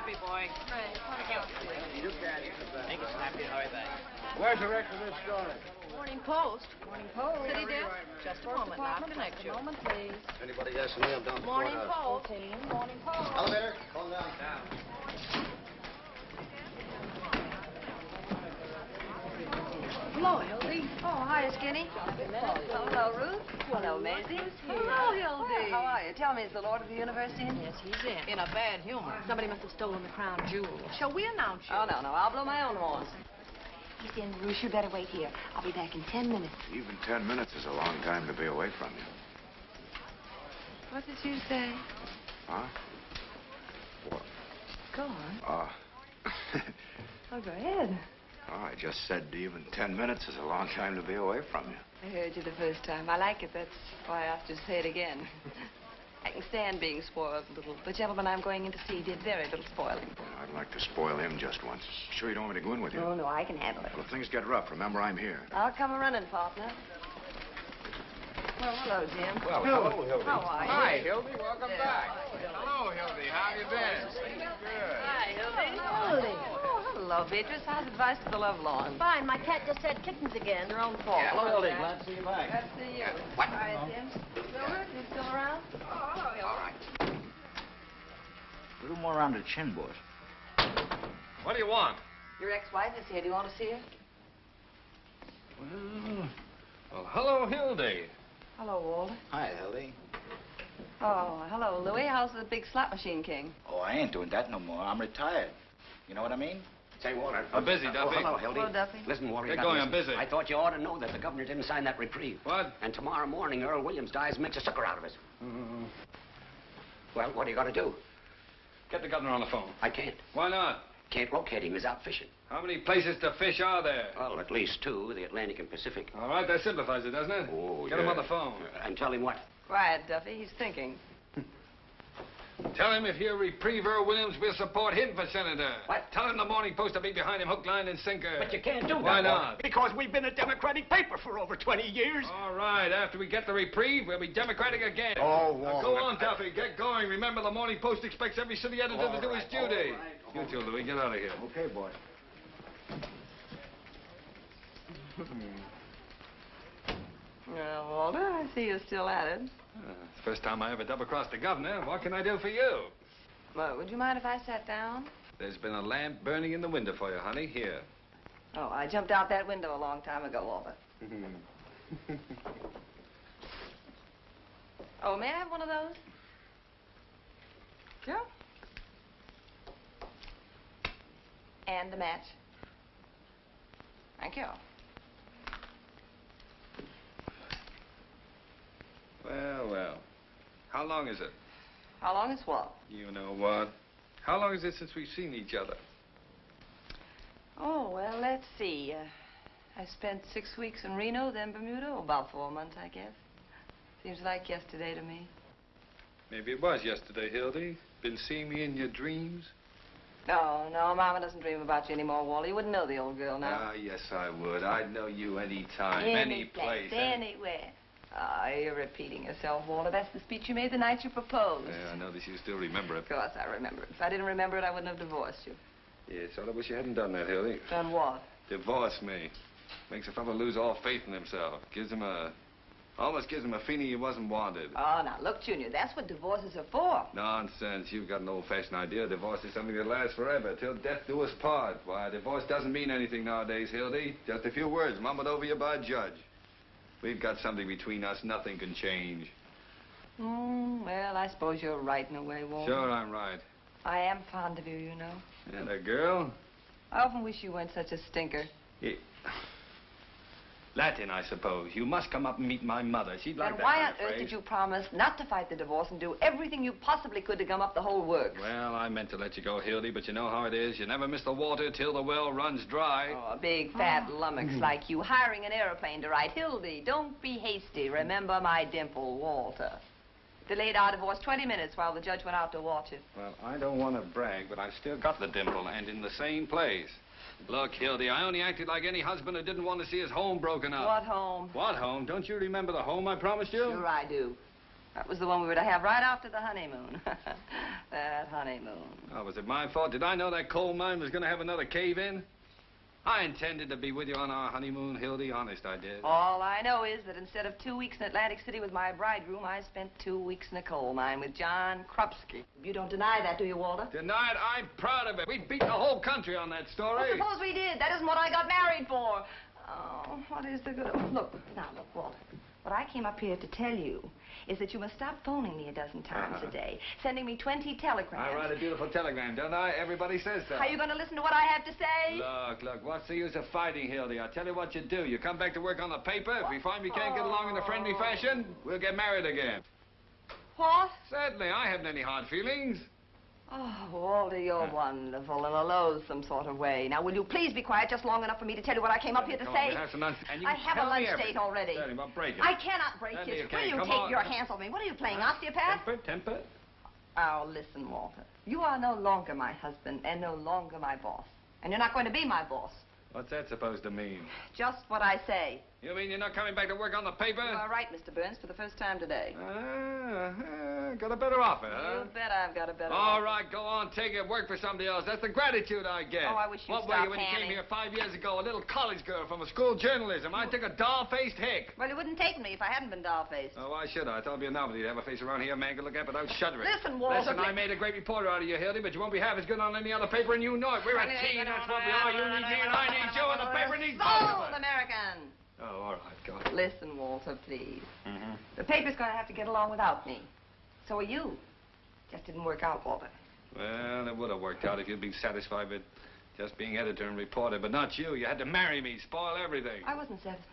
Snappy, boy. You can't. Take it, Snappy, and hurry back. Where's the rest of this story? Morning Post. Morning Post. City desk? Just a moment, now. I'll connect you. Moment, please. Anybody asking me, I'm down to Morning courthouse. Post. Okay, Morning Post. Elevator, calm down. Hello, Hildy. Oh, hi, Skinny. Hello, Ruth. Hello, Maisie. Hello, Hildy. How are you? Tell me, is the Lord of the University in? Yes, he's in a bad humor. Somebody must have stolen the crown jewel. Shall we announce you? Oh, no. I'll blow my own horn. He's in, Ruth. You better wait here. I'll be back in 10 minutes. Even 10 minutes is a long time to be away from you. What did you say? Huh? What? Go on. Oh, go ahead. Oh, I just said even 10 minutes is a long time to be away from you. I heard you the first time. I like it. That's why I asked you to say it again. I can stand being spoiled a little. The gentleman I'm going in to see did very little spoiling. I'd like to spoil him just once. Sure you don't want me to go in with you? Oh, no, I can handle it. Well, if things get rough, remember I'm here. I'll come a-running, partner. Well, hello, Jim. Well, hello, Hildy. How are you? Hi, Hildy. Welcome Yeah. back. Hello, Hildy. How have you been? Good. Hi, Hildy. Oh, hello, Beatrice. How's advice for the love lawn? Fine. My cat just had kittens again. Your own fault. Hello, Hildy. Glad to see you back. Glad to see you. What? All right, Jim. Wilbur, you still around? Oh, hello, Hilbert. All right. A little more around the chin, boys. What do you want? Your ex-wife is here. Do you want to see her? Well, hello, Hildy. Hello, Walter. Hi, Hildy. Oh, hello, Louie. How's the big slot machine king? Oh, I ain't doing that no more. I'm retired. You know what I mean? Say, Walter. I'm busy, Duffy. Oh, hello, Hildy. Hello, Duffy. Listen, Walter. Get you gotta going, I'm listen. busy. I thought you ought to know that the governor didn't sign that reprieve. What? And tomorrow morning, Earl Williams dies and makes a sucker out of us. Well, what are you going to do? Get the governor on the phone. I can't. Why not? Can't locate him. He's out fishing. How many places to fish are there? Well, at least two, the Atlantic and Pacific. All right, that simplifies it, doesn't it? Oh, Get him on the phone. And tell him what? Quiet, Duffy. He's thinking. Tell him if he'll reprieve Earl Williams, we'll support him for senator. What? Tell him the Morning Post will be behind him, hook, line, and sinker. But you can't do that. Why Walter. not? Because we've been a Democratic paper for over 20 years. All right, after we get the reprieve, we'll be Democratic again. Oh, Now, go on, Duffy, get going. Remember, the Morning Post expects every city editor to do his duty. You two, Louis, get out of here. Okay, boy. Well, Walter, I see you're still at it. It's the first time I ever double-crossed the governor. What can I do for you? Well, would you mind if I sat down? There's been a lamp burning in the window for you, honey. Here. Oh, I jumped out that window a long time ago, Walter. Oh, may I have one of those? Sure. And a match. Thank you. Well, well. How long is it? How long is what? You know what? How long is it since we've seen each other? Oh, well, let's see. I spent 6 weeks in Reno, then Bermuda. Oh, about 4 months, I guess. Seems like yesterday to me. Maybe it was yesterday, Hildy. Been seeing me in your dreams? No, Mama doesn't dream about you anymore, Wally. You wouldn't know the old girl now. Ah, yes, I would. I'd know you any time, any place. Anywhere. Ah, you're repeating yourself, Walter. That's the speech you made the night you proposed. Yeah, I notice you still remember it. Of course, I remember it. If I didn't remember it, I wouldn't have divorced you. Yes, well, I wish you hadn't done that, Hildy. Done what? Divorce me. Makes a fellow lose all faith in himself. Almost gives him a feeling he wasn't wanted. Oh, now, look, Junior, that's what divorces are for. Nonsense. You've got an old-fashioned idea. Divorce is something that lasts forever, till death do us part. Why, divorce doesn't mean anything nowadays, Hildy. Just a few words mumbled over you by a judge. We've got something between us nothing can change. Well, I suppose you're right in a way, Walter. Sure, I'm right. I am fond of you, you know. And a girl? I often wish you weren't such a stinker. Yeah. Latin, I suppose. You must come up and meet my mother. She'd like Then that why kind on of earth phrase. did you promise not to fight the divorce and do everything you possibly could to gum up the whole works? Well, I meant to let you go, Hildy, but you know how it is. You never miss the water till the well runs dry. Oh, a big, fat lummox like you hiring an airplane to ride. Hildy, don't be hasty. Remember my dimple, Walter. Delayed our divorce 20 minutes while the judge went out to watch it. Well, I don't want to brag, but I've still got the dimple, and in the same place. Look, Hildy, I only acted like any husband who didn't want to see his home broken up. What home? What home? Don't you remember the home I promised you? Sure I do. That was the one we were to have right after the honeymoon. That honeymoon. Oh, was it my fault? Did I know that coal mine was going to have another cave-in? I intended to be with you on our honeymoon, Hildy. Honest, I did. All I know is that instead of 2 weeks in Atlantic City with my bridegroom, I spent 2 weeks in a coal mine with John Krupski. You don't deny that, do you, Walter? Deny it? I'm proud of it. We beat the whole country on that story. Well, suppose we did. That isn't what I got married for. Oh, what is the good of... Look, Walter. What I came up here to tell you is that you must stop phoning me a dozen times a day, sending me 20 telegrams. I write a beautiful telegram, don't I? Everybody says so. Are you going to listen to what I have to say? Look, what's the use of fighting, Hildy? I'll tell you what you do. You come back to work on the paper. If we find we can't get along in a friendly fashion, we'll get married again. What? Certainly, I haven't any hard feelings. Oh, Walter, you're wonderful in a loathsome sort of way. Now, will you please be quiet just long enough for me to tell you what I came up here to say? I have a lunch date already. Well, break it. I cannot break it. Will you take your hands off me? What are you playing, osteopath? Temper. Oh, listen, Walter. You are no longer my husband and no longer my boss. And you're not going to be my boss. What's that supposed to mean? Just what I say. You mean you're not coming back to work on the paper? You are right, Mr. Burns, for the first time today. Got a better offer, huh? You bet I've got a better All offer. right, go on, take it, work for somebody else. That's the gratitude I get. Oh, I wish you'd What stop were you when you came panning. here 5 years ago? A little college girl from a school of journalism. I took a doll-faced hick. Well, you wouldn't take me if I hadn't been doll-faced. Oh, why should I? I thought it'd be a novelty to have a face around here a man could look at without shuddering. Listen, Walter, Listen, I please. made a great reporter out of you, Hildy, but you won't be half as good on any other paper, and you know it. We're a team, that's what we are. You need me, and I need you, and the paper needs both of Sold us. American. Oh, all right, go. Listen, Walter, please. Mm-hmm. The paper's going to have to get along without me. So are you. Just didn't work out, Walter. Well, it would have worked out if you'd been satisfied with just being editor and reporter, but not you. You had to marry me, spoil everything. I wasn't satisfied.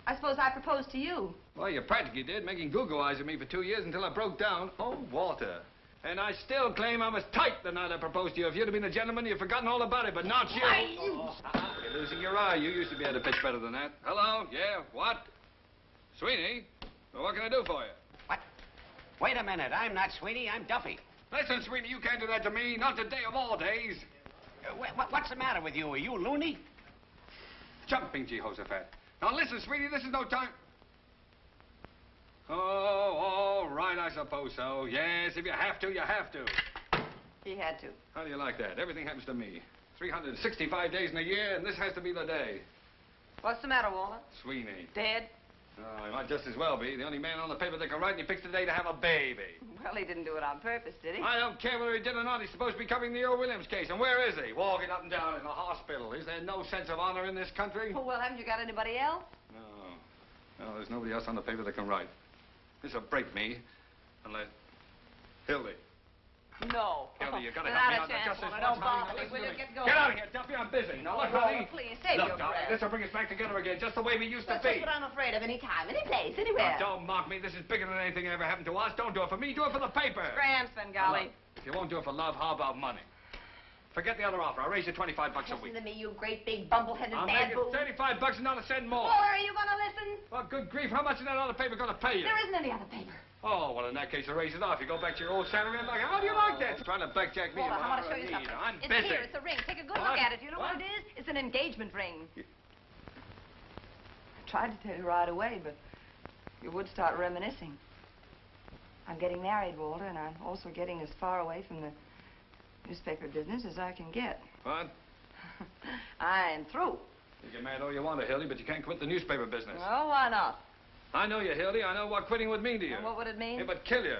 I suppose I proposed to you. Well, you practically did, making Google eyes at me for 2 years until I broke down. Oh, Walter. And I still claim I was tight the night I proposed to you. If you'd have been a gentleman, you'd forgotten all about it, but not you. You're losing your eye. You used to be able to pitch better than that. Hello? Yeah? What? Sweeney? Well, what can I do for you? What? Wait a minute. I'm not Sweeney. I'm Duffy. Listen, Sweeney, you can't do that to me. Not today of all days. What's the matter with you? Are you loony? Jumping Jehoshaphat. Now, listen, Sweeney, this is no time. Oh, all right, I suppose so. Yes, if you have to, you have to. He had to. How do you like that? Everything happens to me. 365 days in a year, and this has to be the day. What's the matter, Walter? Sweeney. Dead? Oh, he might just as well be. The only man on the paper that can write, and he picks the day to have a baby. Well, he didn't do it on purpose, did he? I don't care whether he did or not. He's supposed to be covering the Earl Williams case. And where is he? Walking up and down in the hospital. Is there no sense of honor in this country? Oh, well, haven't you got anybody else? No. No, there's nobody else on the paper that can write. This'll break me. Unless... Hildy. No. Hildy, you gotta Not help me a out. chance, Just this Walter. once, Don't honey. bother Now me. listen Will to you me. get going? Get out of here, Duffy. I'm busy. Now, look, Walter, honey. please, save Look, your darling, breath. this'll bring us back together again, just the way we used to That's be. just what I'm afraid of. Any time, any place, anywhere. Now, don't mock me. This is bigger than anything that ever happened to us. Don't do it for me. Do it for the paper. Scram, Svengali. Look, if you won't do it for love, how about money? Forget the other offer. I'll raise you $25 a week. Listen to me, you great big bumbleheaded I'll bad make boo. it $35 and not a cent more. Walter, are you going to listen? Well, good grief, how much is that other paper going to pay you? There isn't any other paper. Oh, well, in that case, I'll raise it off. You go back to your old salary and like, how do you like that? Trying to blackjack me. Walter, in I want to my show you need. something. I'm It's busy. here. It's a ring. Take a good What? look at it. You know what What? it is? It's an engagement ring. I tried to tell you right away, but you would start reminiscing. I'm getting married, Walter, and I'm also getting as far away from the newspaper business as I can get. What? I'm through. You get mad all you want to, Hildy, but you can't quit the newspaper business. Oh, why not? I know you, Hildy. I know what quitting would mean to you. And what would it mean? It would kill you.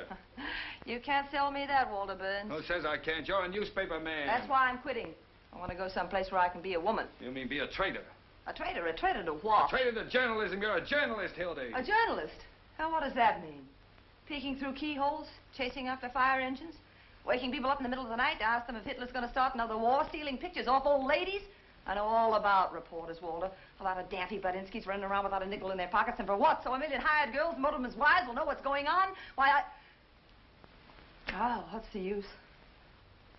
You can't sell me that, Walter Burns. Who says I can't? You're a newspaper man. That's why I'm quitting. I want to go someplace where I can be a woman. You mean be a traitor? A traitor? A traitor to what? A traitor to journalism. You're a journalist, Hildy. A journalist? Now, what does that mean? Peeking through keyholes, chasing after fire engines, waking people up in the middle of the night to ask them if Hitler's going to start another war, stealing pictures off old ladies? I know all about reporters, Walter. A lot of daffy Budinskis running around without a nickel in their pockets, and for what? So a million hired girls, motormen's wives, will know what's going on? Why, Oh, what's the use?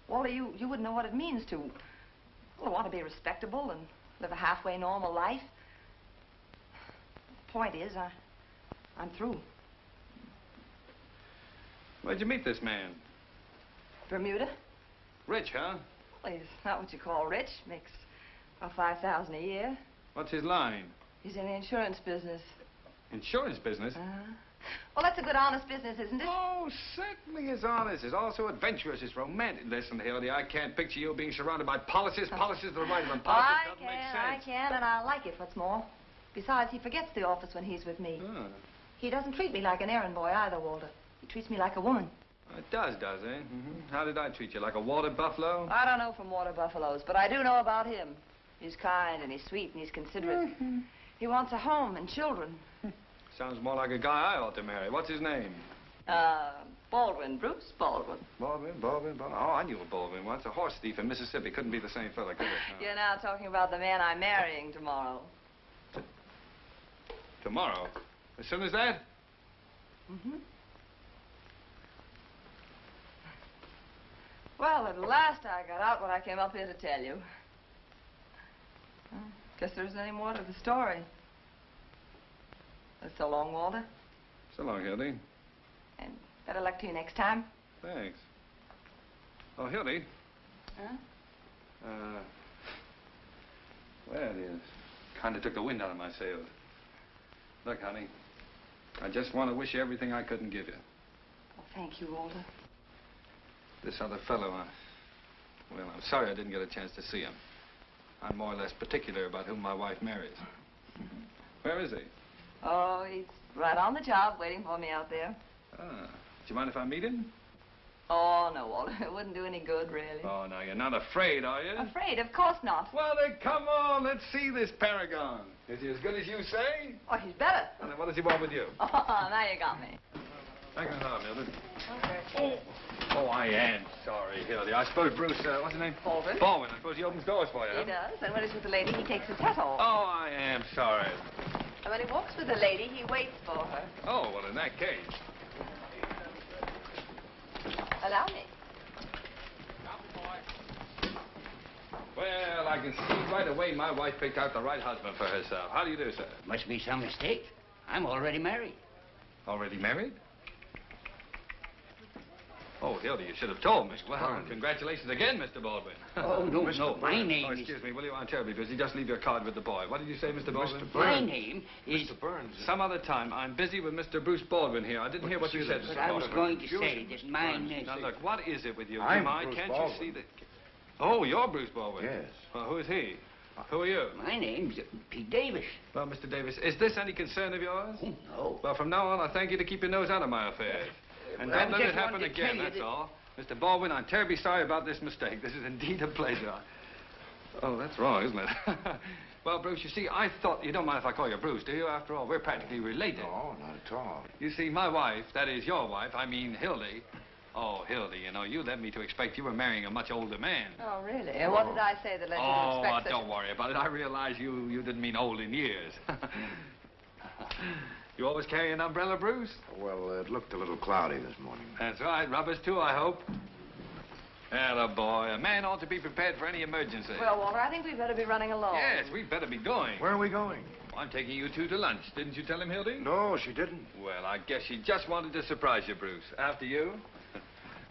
Walter, you wouldn't know what it means to... Well, want to be respectable and live a halfway normal life. The point is, I'm through. Where'd you meet this man? Bermuda? Rich, huh? Well, he's not what you call rich. Makes about $5,000 a year. What's his line? He's in the insurance business. Insurance business? Uh-huh. Well, that's a good, honest business, isn't it? Oh, certainly is honest. It's also adventurous. It's romantic. Listen, Hildy, I can't picture you being surrounded by policies. Policies are the right one. Politics doesn't make sense. I can, and I like it, what's more. Besides, he forgets the office when he's with me. Oh. He doesn't treat me like an errand boy either, Walter. He treats me like a woman. It does, eh? Mm-hmm. How did I treat you? Like a water buffalo? I don't know from water buffaloes, but I do know about him. He's kind, and he's sweet, and he's considerate. He wants a home and children. Sounds more like a guy I ought to marry. What's his name? Baldwin, Bruce Baldwin. Baldwin. Oh, I knew a Baldwin once. A horse thief in Mississippi. Couldn't be the same fella, could it? No. You're now talking about the man I'm marrying tomorrow. Tomorrow? As soon as that? Mm-hmm. Well, at last I got out what I came up here to tell you. Guess there isn't any more to the story. So long, Walter. So long, Hildy. And better luck to you next time. Thanks. Oh, Hildy. Huh? Well, you kind of took the wind out of my sails. Look, honey, I just want to wish you everything I couldn't give you. Oh, thank you, Walter. This other fellow, well, I'm sorry I didn't get a chance to see him. I'm more or less particular about whom my wife marries. Where is he? Oh, he's right on the job, waiting for me out there. Ah, do you mind if I meet him? Oh, no, Walter. It wouldn't do any good, really. Oh, no, you're not afraid, are you? Afraid? Of course not. Well, then, come on. Let's see this paragon. Is he as good as you say? Oh, he's better. Well, then what does he want with you? Oh, now you got me. Thank you, Mildred. Okay. Oh, I am sorry, Hildy. I suppose Bruce, what's his name? Baldwin. Baldwin. I suppose he opens doors for you. He does, and when he's with the lady, he takes his hat off. Oh, I am sorry. And when he walks with the lady, he waits for her. Oh, well, in that case. Allow me. Well, I can see right away my wife picked out the right husband for herself. How do you do, sir? Must be some mistake. I'm already married. Already married? Oh, Hildy, you should have told me. Well, Burns. congratulations again, Mr. Baldwin. Oh, no, no. My name Oh, is... excuse me. Will you? I'm terribly busy. Just leave your card with the boy. What did you say, Mr. Baldwin? My name is... Mr. Burns. Some other time. I'm busy with Mr. Bruce Baldwin here. I didn't hear what you said, Mr. But I was Baldwin. going to say that my name... Now, look, what is it with you? I'm Jemai? Bruce Can't Baldwin. you see that... Oh, you're Bruce Baldwin? Yes. Well, who is he? Who are you? My name's Pete Davis. Well, Mr. Davis, is this any concern of yours? Oh, no. Well, from now on, I thank you to keep your nose out of my affairs. And Well, I don't let it just happen wanted to again, tell you that's that- all. Mr. Baldwin, I'm terribly sorry about this mistake. This is indeed a pleasure. Oh, that's wrong, isn't it? Well, Bruce, you see, I thought... You don't mind if I call you Bruce, do you? After all, we're practically related. No, not at all. You see, my wife, that is your wife, I mean Hildy. Oh, Hildy, you know, you led me to expect you were marrying a much older man. Oh, really? And what did I say that led you to expect such... don't worry about it. I realize you didn't mean old in years. You always carry an umbrella, Bruce? Well, it looked a little cloudy this morning. That's right. Rubbers, too, I hope. Atta boy. A man ought to be prepared for any emergency. Well, Walter, I think we'd better be running along. Yes, we'd better be going. Where are we going? I'm taking you two to lunch. Didn't you tell him, Hildy? No, she didn't. Well, I guess she just wanted to surprise you, Bruce. After you.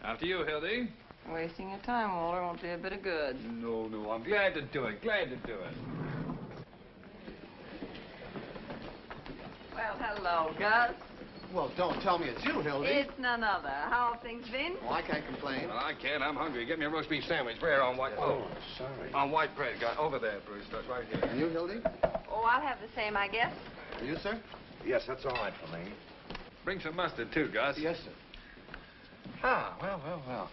After you, Hildy. Wasting your time, Walter, won't do a bit of good. No, I'm glad to do it. Glad to do it. Well, hello, Gus. Well, don't tell me it's you, Hildy. It's none other. How have things been? Well, I can't complain. Well, I can't. I'm hungry. Get me a roast beef sandwich. Where on white... Oh, sorry. On white bread. Got over there, Bruce. That's right here. And you, Hildy? Oh, I'll have the same, I guess. And you, sir? Yes, that's all right for me. Bring some mustard, too, Gus. Yes, sir. Ah, well.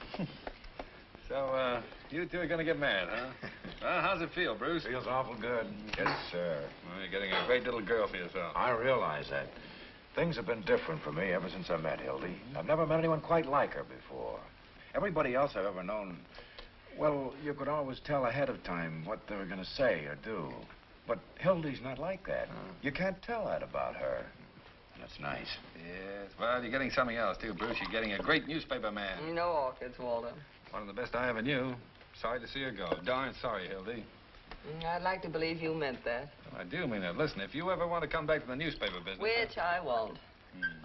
So, you two are going to get married, huh? Well, how's it feel, Bruce? Feels awful good. Yes, sir. Well, you're getting a great little girl for yourself. I realize that. Things have been different for me ever since I met Hildy. I've never met anyone quite like her before. Everybody else I've ever known, well, you could always tell ahead of time what they were going to say or do. But Hildy's not like that. You can't tell that about her. That's nice. Yes, well, you're getting something else, too, Bruce. You're getting a great newspaper man. No orchids, Walter. One of the best I ever knew. Sorry to see her go. Darn sorry, Hildy. I'd like to believe you meant that. Well, I do mean it. Listen, if you ever want to come back to the newspaper business... Which I won't.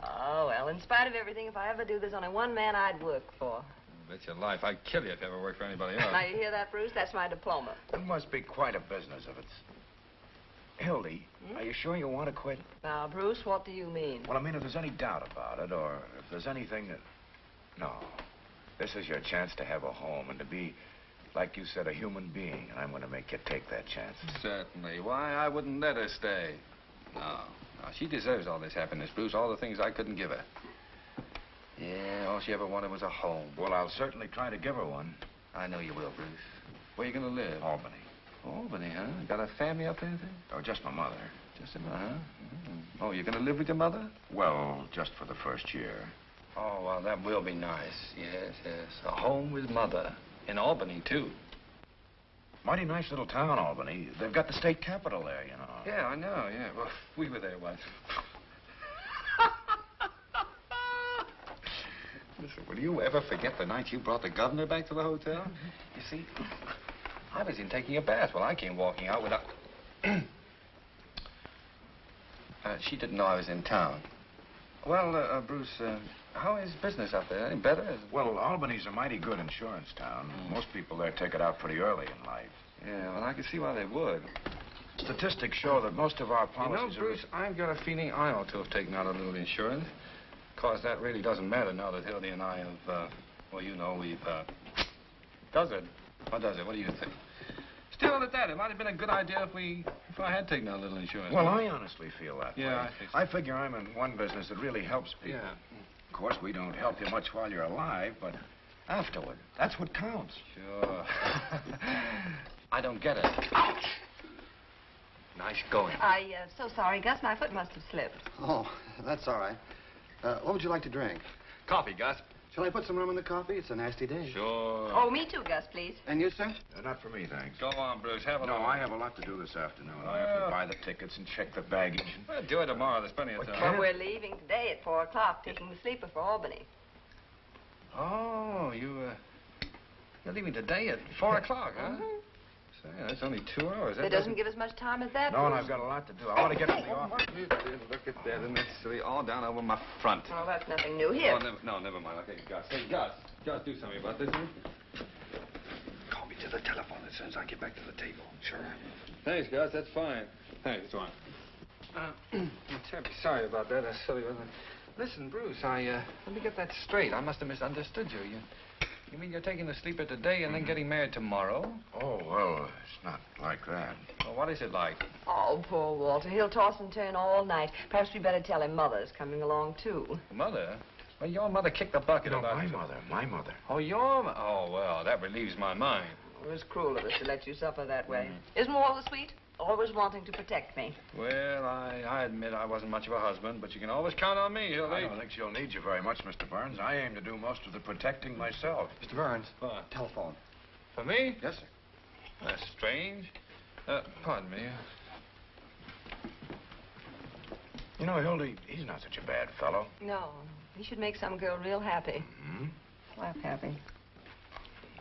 Oh, well, in spite of everything, if I ever do, there's only one man I'd work for. Bet your life I'd kill you if you ever worked for anybody else. Now, you hear that, Bruce? That's my diploma. It must be quite a business if it's... Hildy, are you sure you want to quit? Now, Bruce, what do you mean? Well, I mean, if there's any doubt about it, or if there's anything that... No. This is your chance to have a home and to be, like you said, a human being. And I'm going to make you take that chance. Certainly. Why, I wouldn't let her stay. No. She deserves all this happiness, Bruce. All the things I couldn't give her. Yeah, all she ever wanted was a home. Well, I'll certainly try to give her one. I know you will, Bruce. Where you going to live? Albany. Albany, huh? Got a family up there? Oh, just my mother. Just a minute, huh? Mm-hmm. Oh, you're going to live with your mother? Well, just for the first year. Oh, well, that will be nice. Yes, yes. A home with mother. In Albany, too. Mighty nice little town, Albany. They've got the state capitol there, you know. Yeah, I know, yeah. Well, we were there once. Listen, will you ever forget the night you brought the governor back to the hotel? You see, I was in taking a bath when I came walking out without... she didn't know I was in town. Well, Bruce, how is business up there? Any better? Well, Albany's a mighty good insurance town. Most people there take it out pretty early in life. Yeah, well, I can see why they would. Statistics show that most of our policies Bruce, I've got a feeling I ought to have taken out a little insurance. Of course, that really doesn't matter now that Hildy and I have, well, you know, we've, Does it? Or does it? What do you think? Still, at that, it might have been a good idea if I had taken out a little insurance. Well, I honestly feel that way. Yeah, I think so. I figure I'm in one business that really helps people. Yeah. Of course, we don't help you much while you're alive, but afterward, that's what counts. Sure. I don't get it. Ouch! Nice going. So sorry, Gus. My foot must have slipped. Oh, that's all right. What would you like to drink? Coffee, Gus. Shall I put some rum in the coffee? It's a nasty day. Sure. Oh, me too, Gus, please. And you, sir? Not for me, thanks. Go on, Bruce. Have a No, look. I have a lot to do this afternoon. I have to buy the tickets and check the baggage. Well, do it tomorrow. There's plenty of time. Well, we're leaving today at 4 o'clock, taking the sleeper for Albany. Oh, you're leaving today at 4 o'clock, huh? Say, that's only 2 hours. It doesn't give us much time as that. No, and I've got a lot to do. I want to get to the office. Look at that. Isn't it silly? All down over my front. Oh, that's nothing new. Here. Oh, never mind. Okay, Gus. Hey, Gus, do something about this. Call me to the telephone as soon as I get back to the table. Sure. Thanks, Gus. That's fine. Thanks, Ron. I'm terribly sorry about that. That's silly, wasn't it? Listen, Bruce, let me get that straight. I must have misunderstood you. You mean you're taking the sleeper today and then getting married tomorrow? Oh, well, it's not like that. Well, what is it like? Oh, poor Walter. He'll toss and turn all night. Perhaps we better tell him Mother's coming along, too. Mother? Well, your mother kicked the bucket No, about my you. mother. My mother. Oh, Oh, well, that relieves my mind. It was cruel of us to let you suffer that way. Isn't Walter sweet? Always wanting to protect me. Well, I admit I wasn't much of a husband, but you can always count on me, Hildy. I don't think she'll need you very much, Mr. Burns. I aim to do most of the protecting myself. Mr. Burns. What? Telephone. For me? Yes, sir. That's strange. Pardon me. You know, Hildy, he's not such a bad fellow. No. He should make some girl real happy. Mm-hmm. Laugh happy.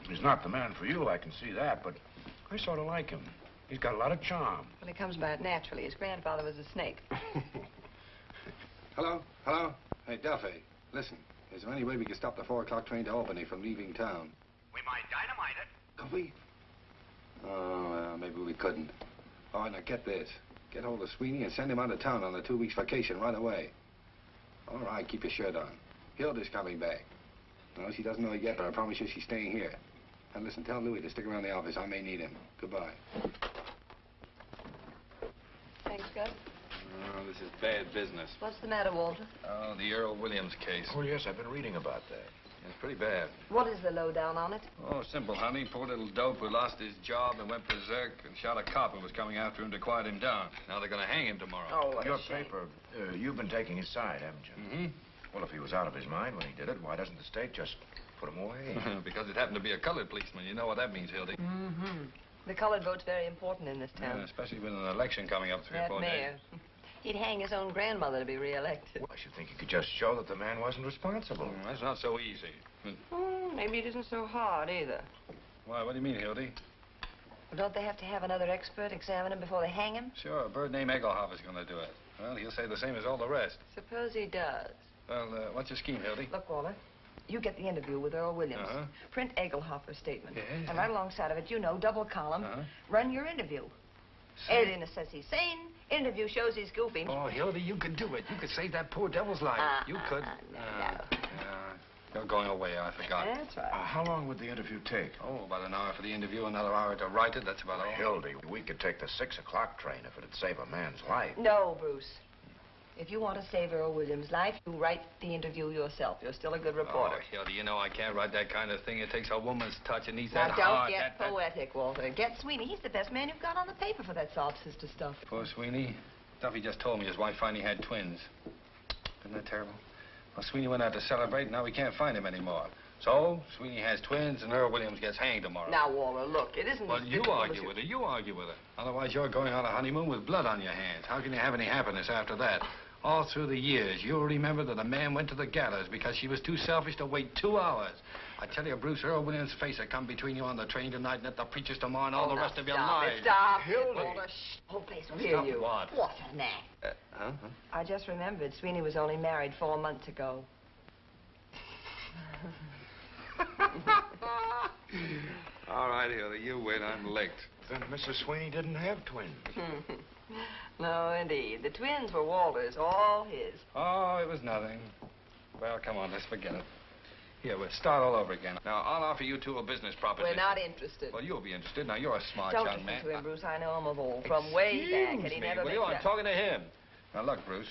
He's not the man for you, I can see that, but I sort of like him. He's got a lot of charm. Well, he comes by it naturally. His grandfather was a snake. Hello? Hey, Duffy, listen. Is there any way we can stop the 4 o'clock train to Albany from leaving town? We might dynamite it. Could we? Oh, well, maybe we couldn't. All right, now get this. Get hold of Sweeney and send him out of town on a 2-week vacation right away. All right, keep your shirt on. Hilda's coming back. No, she doesn't know it yet, but I promise you she's staying here. And listen, tell Louis to stick around the office. I may need him. Goodbye. Thanks, Gus. Oh, this is bad business. What's the matter, Walter? Oh, the Earl Williams case. Oh, yes, I've been reading about that. It's pretty bad. What is the lowdown on it? Oh, simple, honey. Poor little dope who lost his job and went berserk and shot a cop who was coming after him to quiet him down. Now they're going to hang him tomorrow. Oh, what Your a shame. paper, you've been taking his side, haven't you? Mm-hmm. Well, if he was out of his mind when he did it, why doesn't the state just put him away? Because it happened to be a colored policeman. You know what that means, Hildy. Mm-hmm. The colored vote's very important in this town. Yeah, especially with an election coming up 3 or That 4 mayor. days. He'd hang his own grandmother to be reelected. Well, I should think you could just show that the man wasn't responsible. That's not so easy. Maybe it isn't so hard, either. Why, what do you mean, Hildy? Well, don't they have to have another expert examine him before they hang him? Sure, a bird named Egelhoff is going to do it. Well, he'll say the same as all the rest. Suppose he does. Well, what's your scheme, Hildy? Look, Walter, you get the interview with Earl Williams. Print Egelhoffer's statement. Yeah. And right alongside of it, double column, run your interview. Alienist says he's sane. Interview shows he's goofy. Oh, Hildy, you could do it. You could save that poor devil's life. You could. No. You're going away, I forgot. That's right. How long would the interview take? Oh, about an hour for the interview, another hour to write it. That's about all. Hildy, we could take the 6 o'clock train if it'd save a man's life. No, Bruce. If you want to save Earl Williams' life, you write the interview yourself. You're still a good reporter. Oh, Hildy, you know I can't write that kind of thing. It takes a woman's touch. It needs Now, that don't heart. get poetic, Walter. Get Sweeney. He's the best man you've got on the paper for that sob sister stuff. Poor Sweeney. Duffy just told me his wife finally had twins. Isn't that terrible? Well, Sweeney went out to celebrate, and now we can't find him anymore. So, Sweeney has twins, and Earl Williams gets hanged tomorrow. Now, Walter, look, it isn't... Well, you argue with her. You argue with her. Otherwise, you're going on a honeymoon with blood on your hands. How can you have any happiness after that? All through the years, you'll remember that a man went to the gallows because she was too selfish to wait 2 hours. I tell you, Bruce, Earl Williams' face will come between you on the train tonight and at the preacher's tomorrow and all the rest of your lives. Stop it, Hildy. Walter. Shh. Whole place will hear Stop you. what? What an act. I just remembered Sweeney was only married 4 months ago. All right, Hildy, you win. I'm licked. Then Mrs. Sweeney didn't have twins. No, indeed. The twins were Walter's, all his. Oh, it was nothing. Well, come on, let's forget it. Here, we'll start all over again. Now, I'll offer you two a business proposition. We're not interested. Well, you'll be interested. Now, you're a smart Don't young listen man. to him, Bruce. I know him of old, from way back, and he never makes I'm that... talking to him. Now, look, Bruce.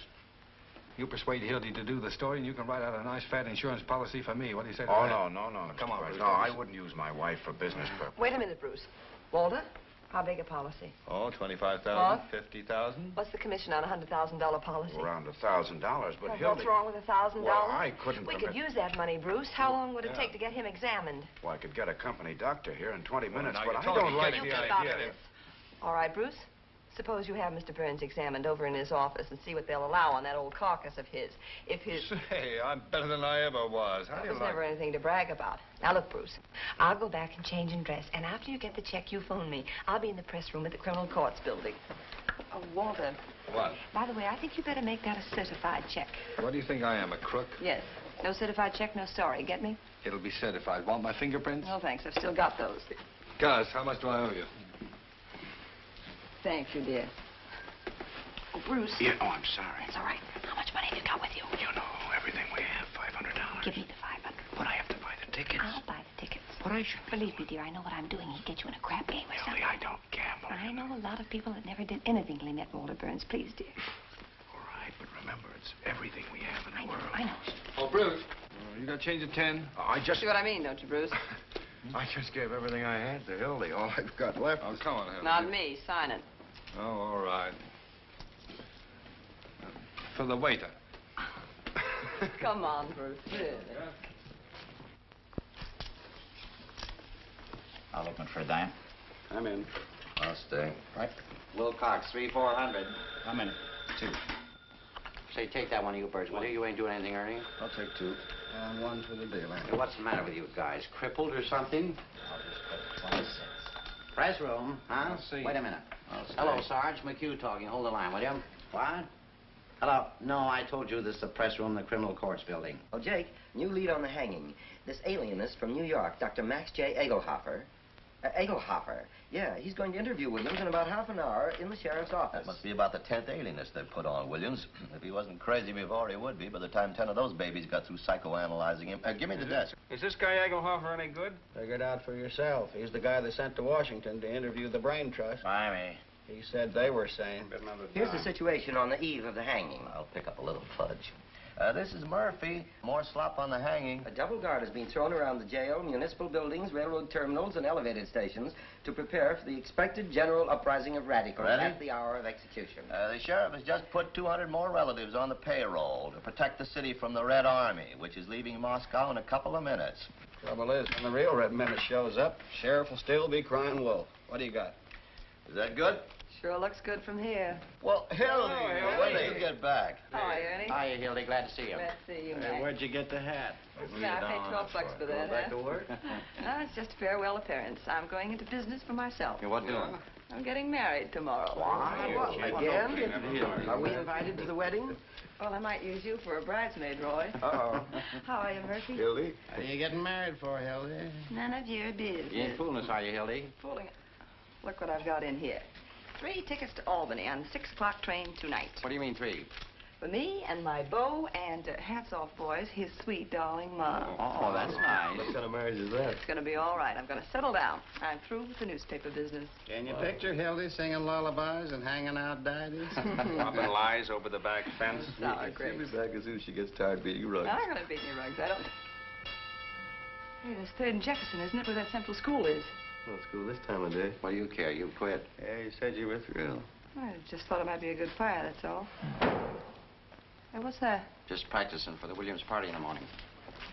You persuade Hildy to do the story, and you can write out a nice, fat insurance policy for me. What do you say to Oh, that? no. Come on, Bruce. No, I wouldn't use my wife for business purposes. Wait a minute, Bruce. Walter, how big a policy? Oh, 25,000, What? 50,000. What's the commission on a $100,000 policy? Around $1,000, but Well, Hildy... what's wrong with $1,000? Well, I couldn't We commit- could use that money, Bruce. How long would it take to get him examined? Well, I could get a company doctor here in 20 minutes, now but you're I talking don't like getting the the Stop idea. this. All right, Bruce. Suppose you have Mr. Burns examined over in his office and see what they'll allow on that old carcass of his. If his... Say, I'm better than I ever was. How do you There's like... never anything to brag about. Now, look, Bruce, I'll go back and change and dress, and after you get the check, you phone me. I'll be in the press room at the criminal courts building. Oh, Walter. What? By the way, I think you better make that a certified check. What do you think I am, a crook? Yes. No certified check, no sorry. Get me? It'll be certified. Want my fingerprints? No, thanks. I've still got those. Gus, how much do I owe you? Thank you, dear. Oh, Bruce. Yeah, oh, I'm sorry. It's all right. How much money have you got with you? You know, everything we have, $500. Give me the 500. But I have to buy the tickets. I'll buy the tickets. But I should... Believe me, dear, I know what I'm doing. He'd get you in a crap game or something. Hildy, I don't gamble. I know a lot of people that never did anything till they met Walter Burns. Please, dear. All right, but remember, it's everything we have in the world. I know. Oh, Bruce. You got change of 10? I just... See what I mean, don't you, Bruce? I just gave everything I had to Hildy. All I've got left Oh, is... come on, Hildy. Not me. Sign it. Oh, all right. For the waiter. Come on, Bruce. Really. I'll open for a dime. I'm in. I'll stay. Right. Wilcox, 3-400. I'm in. 2. Say, take that one of you birds, will you? You ain't doing anything, Ernie. I'll take 2. And 1 for the deal. Hey, what's the matter with you guys? Crippled or something? I'll just put 26. Press room, huh? I'll see. Wait a minute. I'll stay. Hello, Sarge. McHugh talking. Hold the line, will you? What? Hello. No, I told you this is the press room in the criminal courts building. Oh, Jake, new lead on the hanging. This alienist from New York, Dr. Max J. Egelhofer. Egelhofer. Yeah, he's going to interview Williams in about half an hour in the sheriff's office. That must be about the 10th alienist they've put on Williams. If he wasn't crazy before, he would be by the time 10 of those babies got through psychoanalyzing him. Give me the desk. Is this guy Egelhofer any good? Figure it out for yourself. He's the guy they sent to Washington to interview the Brain Trust. Blimey. He said they were sane. Here's the situation on the eve of the hanging. I'll pick up a little fudge. This is Murphy. More slop on the hanging. A double guard has been thrown around the jail, municipal buildings, railroad terminals, and elevated stations to prepare for the expected general uprising of radicals Ready? at the hour of execution. The sheriff has just put 200 more relatives on the payroll to protect the city from the Red Army, which is leaving Moscow in a couple of minutes. Trouble is, when the real Red Menace shows up, sheriff will still be crying wolf. What do you got? Is that good? Sure looks good from here. Well, Hildy, when do you get back? Hi, Ernie. Hiya, Hildy. Glad to see you. Glad to see you, Max. Where'd you get the hat? Yeah, I paid $12 for that, Back to work? No, it's just a farewell appearance. I'm going into business for myself. Yeah, what doing? I'm getting married tomorrow. Again? Are we invited to the wedding? Well, I might use you for a bridesmaid, Roy. Uh-oh. How are you, Murphy? Hildy? What are you getting married for, Hildy? None of your business. You ain't fooling us, are you, Hildy? Fooling. Look what I've got in here. 3 tickets to Albany on the 6 o'clock train tonight. What do you mean 3? For me and my beau and, hats off, boys, his sweet, darling mom. Oh, that's nice. What kind of marriage is that? It's going to be all right. I'm going to settle down. I'm through with the newspaper business. Can you picture Hildy singing lullabies and hanging out daddies? Dropping lies over the back fence. Sour grapes. She'll be back as soon as she gets tired beating rugs. I'm not going to beat any rugs. I don't. Hey, that's 3rd and Jefferson, isn't it, where that central school is? No school this time of day. What do you care? You quit. Yeah, you said you were through. I just thought it might be a good fire, that's all. Hey, what's that? Just practicing for the Williams party in the morning.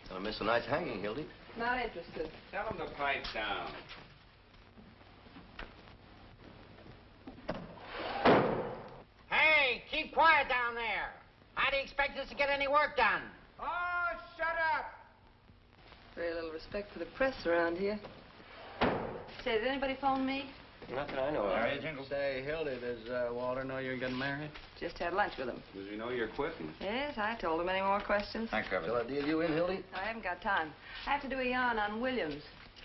Gonna miss a night's hanging, Hildy. Not interested. Tell him to pipe down. Hey, keep quiet down there. How do you expect us to get any work done? Oh, shut up. Very little respect for the press around here. Say, did anybody phone me? Not that I know of. Are you, Jingle? Say, Hildy, does Walter know you're getting married? Just had lunch with him. Does he know you're quitting? Yes, I told him. Any more questions? Thanks, Trevor. Shall I deal you in, Hildy? I haven't got time. I have to do a yarn on Williams.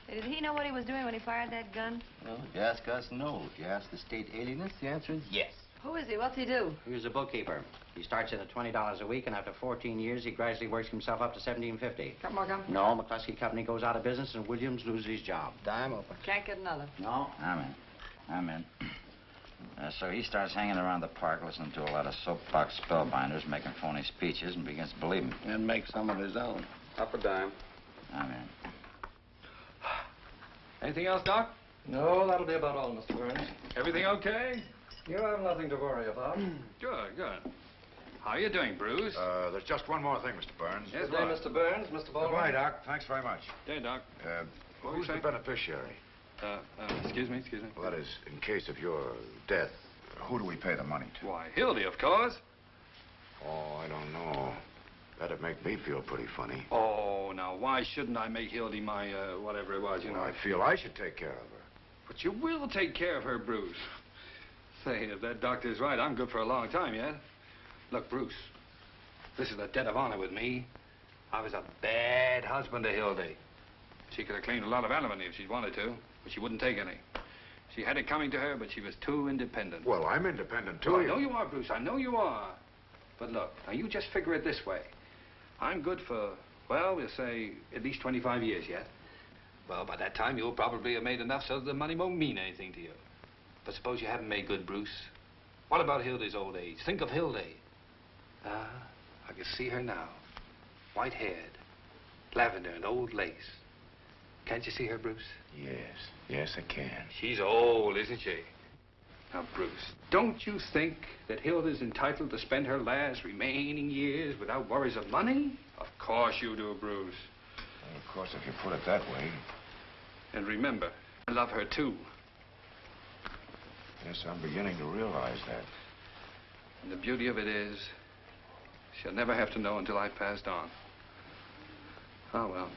Did he know what he was doing when he fired that gun? Well, if you ask us, no. If you ask the state alienist, the answer is yes. Who is he? What's he do? He was a bookkeeper. He starts in at $20 a week, and after 14 years, he gradually works himself up to $17.50. Got more gum? No, McCluskey Company goes out of business, and Williams loses his job. Dime open. Can't get another. No? I'm in. So he starts hanging around the park, listening to a lot of soapbox spellbinders, making phony speeches, and begins to believe them. And make some of his own. Up a dime. I'm in. Anything else, Doc? No, that'll be about all, Mr. Burns. Everything okay? You have nothing to worry about. Good, good. How are you doing, Bruce? There's just one more thing, Mr. Burns. Yes, Good day, Mr. Burns. Mr. Baldwin. Goodbye, Doc. Thanks very much. Hey, Doc. What Who's were the you saying? beneficiary? Excuse me. Well, that is, in case of your death, who do we pay the money to? Why, Hildy, of course. Oh, I don't know. That'd make me feel pretty funny. Oh, now, why shouldn't I make Hildy my, whatever it was, you know? I feel I should take care of her. But you will take care of her, Bruce. Say, if that doctor's right, I'm good for a long time yet. Look, Bruce, this is a debt of honor with me. I was a bad husband to Hildy. She could have claimed a lot of alimony if she'd wanted to, but she wouldn't take any. She had it coming to her, but she was too independent. Well, I'm independent, too. Well, I know you are, Bruce. I know you are. But look, now you just figure it this way. I'm good for, well, we'll say at least 25 years yet. Well, by that time, you'll probably have made enough so that the money won't mean anything to you. But suppose you haven't made good, Bruce. What about Hildy's old age? Think of Hildy. I can see her now. White-haired, lavender and old lace. Can't you see her, Bruce? Yes, I can. She's old, isn't she? Now, Bruce, don't you think that Hilda's entitled to spend her last remaining years without worries of money? Of course you do, Bruce. Well, of course, if you put it that way. And remember, I love her, too. Yes, I'm beginning to realize that. And the beauty of it is, she'll never have to know until I've passed on. Oh, well,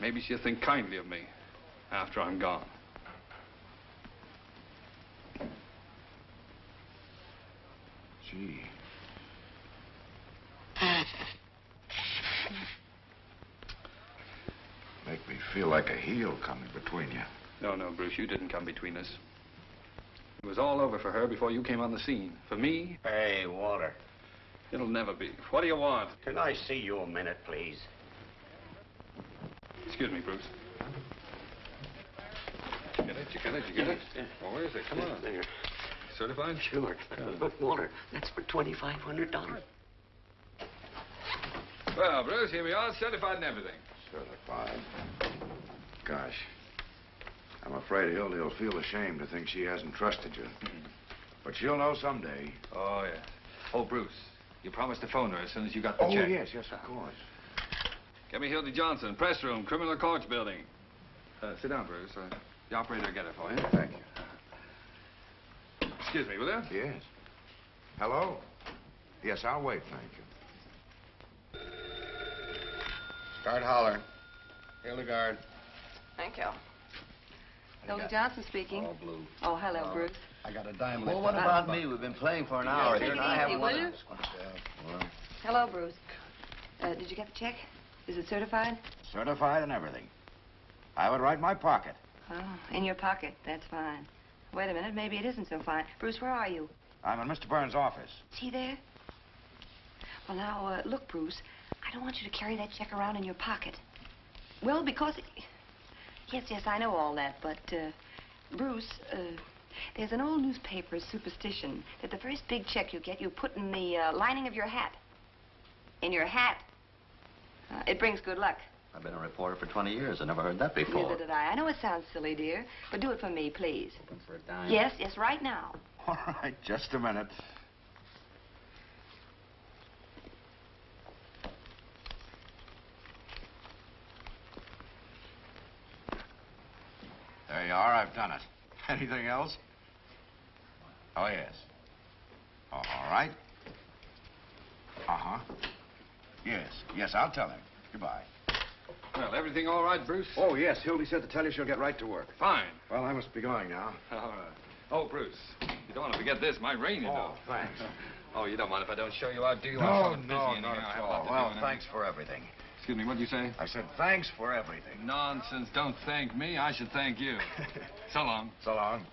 maybe she'll think kindly of me after I'm gone. Gee. Make me feel like a heel coming between you. No, Bruce, you didn't come between us. It was all over for her before you came on the scene. For me, Hey, Walter. it'll never be. What do you want? Can I see you a minute, please? Excuse me, Bruce. You get it? Well, where is it? Come on. There. Certified? Sure. But, Walter, that's for $2,500. Well, Bruce, here we are, certified and everything. Certified. Gosh. I'm afraid Hildy'll feel ashamed to think she hasn't trusted you. But she'll know someday. Oh, yes. Oh, Bruce, you promised to phone her as soon as you got the check. Yes, of course. Get me Hildy Johnson, press room, criminal courts building. Sit down, Bruce. The operator will get it for you. Thank you. Excuse me, will you? Yes. Hello? Yes, I'll wait, thank you. Start hollering. Hildegard. Thank you. Hilda Johnson speaking. All blue. Oh, hello, Bruce. I got a dime Well, left. what about me? We've been playing for an hour take here, it and I easy, haven't will won you? a... Hello, Bruce. Did you get the check? Is it certified? Certified and everything. I would write my pocket. Oh, in your pocket. That's fine. Wait a minute, maybe it isn't so fine. Bruce, where are you? I'm in Mr. Burns' office. Is he there? Well, now, look, Bruce, I don't want you to carry that check around in your pocket. Well, because... Yes, I know all that, but, Bruce, there's an old newspaper superstition that the first big check you get, you put in the lining of your hat. In your hat. It brings good luck. I've been a reporter for 20 years. I never heard that before. Neither did I. I know it sounds silly, dear, but do it for me, please. Looking for a dime? Yes, right now. All right, just a minute. There you are. I've done it. Anything else? Oh, yes. Oh, all right. Uh-huh. Yes, I'll tell him. Goodbye. Well, everything all right, Bruce? Oh, yes. Hildy said to tell you she'll get right to work. Fine. Well, I must be going now. All right. Oh, Bruce, you don't want to forget this. My rain, you know. Thanks. Oh, you don't mind if I don't show you out, do you? No, I'm not busy at I have a all. lot to Well, do thanks for everything. Excuse me, what did you say? I said thanks for everything. Nonsense. Don't thank me. I should thank you. So long. So long.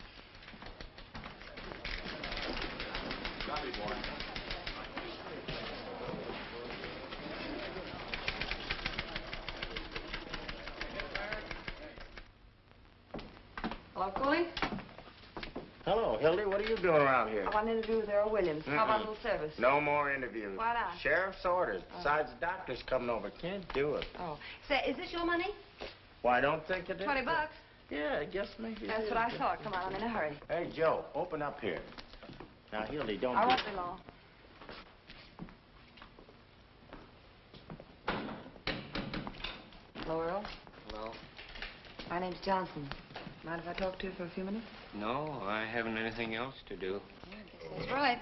Hello, Cooley? Hello, Hildy. What are you doing around here? I want to interview with Earl Williams. How about a little service? No more interviews. Why not? Sheriff's orders. Besides, the doctor's coming over. Can't do it. Oh. Say, is this your money? Well, I don't think it is. $20. Yeah, I guess maybe it That's is. what I thought. Come on, I'm in a hurry. Hey, Joe, open up here. Now, Hildy, don't I do won't be long. Hello, Earl. Hello? My name's Johnson. Mind if I talk to you for a few minutes? No, I haven't anything else to do. That's right.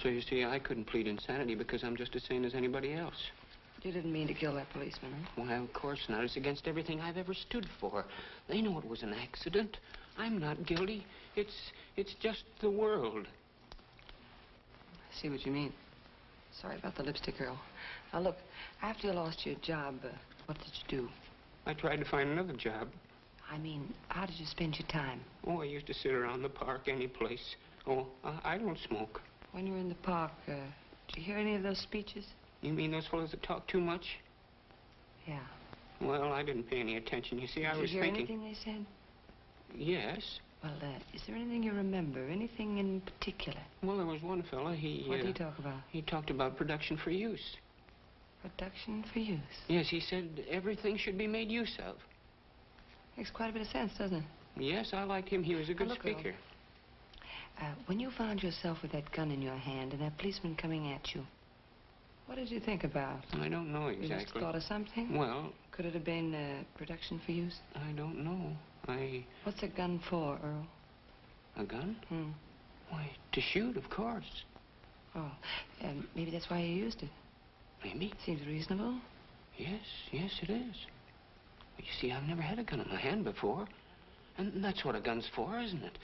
So you see, I couldn't plead insanity because I'm just as sane as anybody else. You didn't mean to kill that policeman, huh? Why, of course not. It's against everything I've ever stood for. They know it was an accident. I'm not guilty. It's just the world. I see what you mean. Sorry about the lipstick, Earl. Now, look, after you lost your job, what did you do? I tried to find another job. I mean, how did you spend your time? Oh, I used to sit around the park any place. Oh, I don't smoke. When you were in the park, did you hear any of those speeches? You mean those fellows that talk too much? Yeah. Well, I didn't pay any attention. You see, I was Did you hear thinking... anything they said? Yes. Well, is there anything you remember? Anything in particular? Well, there was one fella, What did he talk about? He talked about production for use. Production for use? Yes, he said everything should be made use of. Makes quite a bit of sense, doesn't it? Yes, I liked him. He was a good look, Earl. speaker. When you found yourself with that gun in your hand and that policeman coming at you, what did you think about? I don't know You just exactly. thought of something? Well, Could it have been production for use? I don't know. What's a gun for, Earl? A gun? Hmm. Why, to shoot, of course. Oh, maybe that's why you used it. Maybe. Seems reasonable. Yes, it is. But you see, I've never had a gun in my hand before. And that's what a gun's for, isn't it?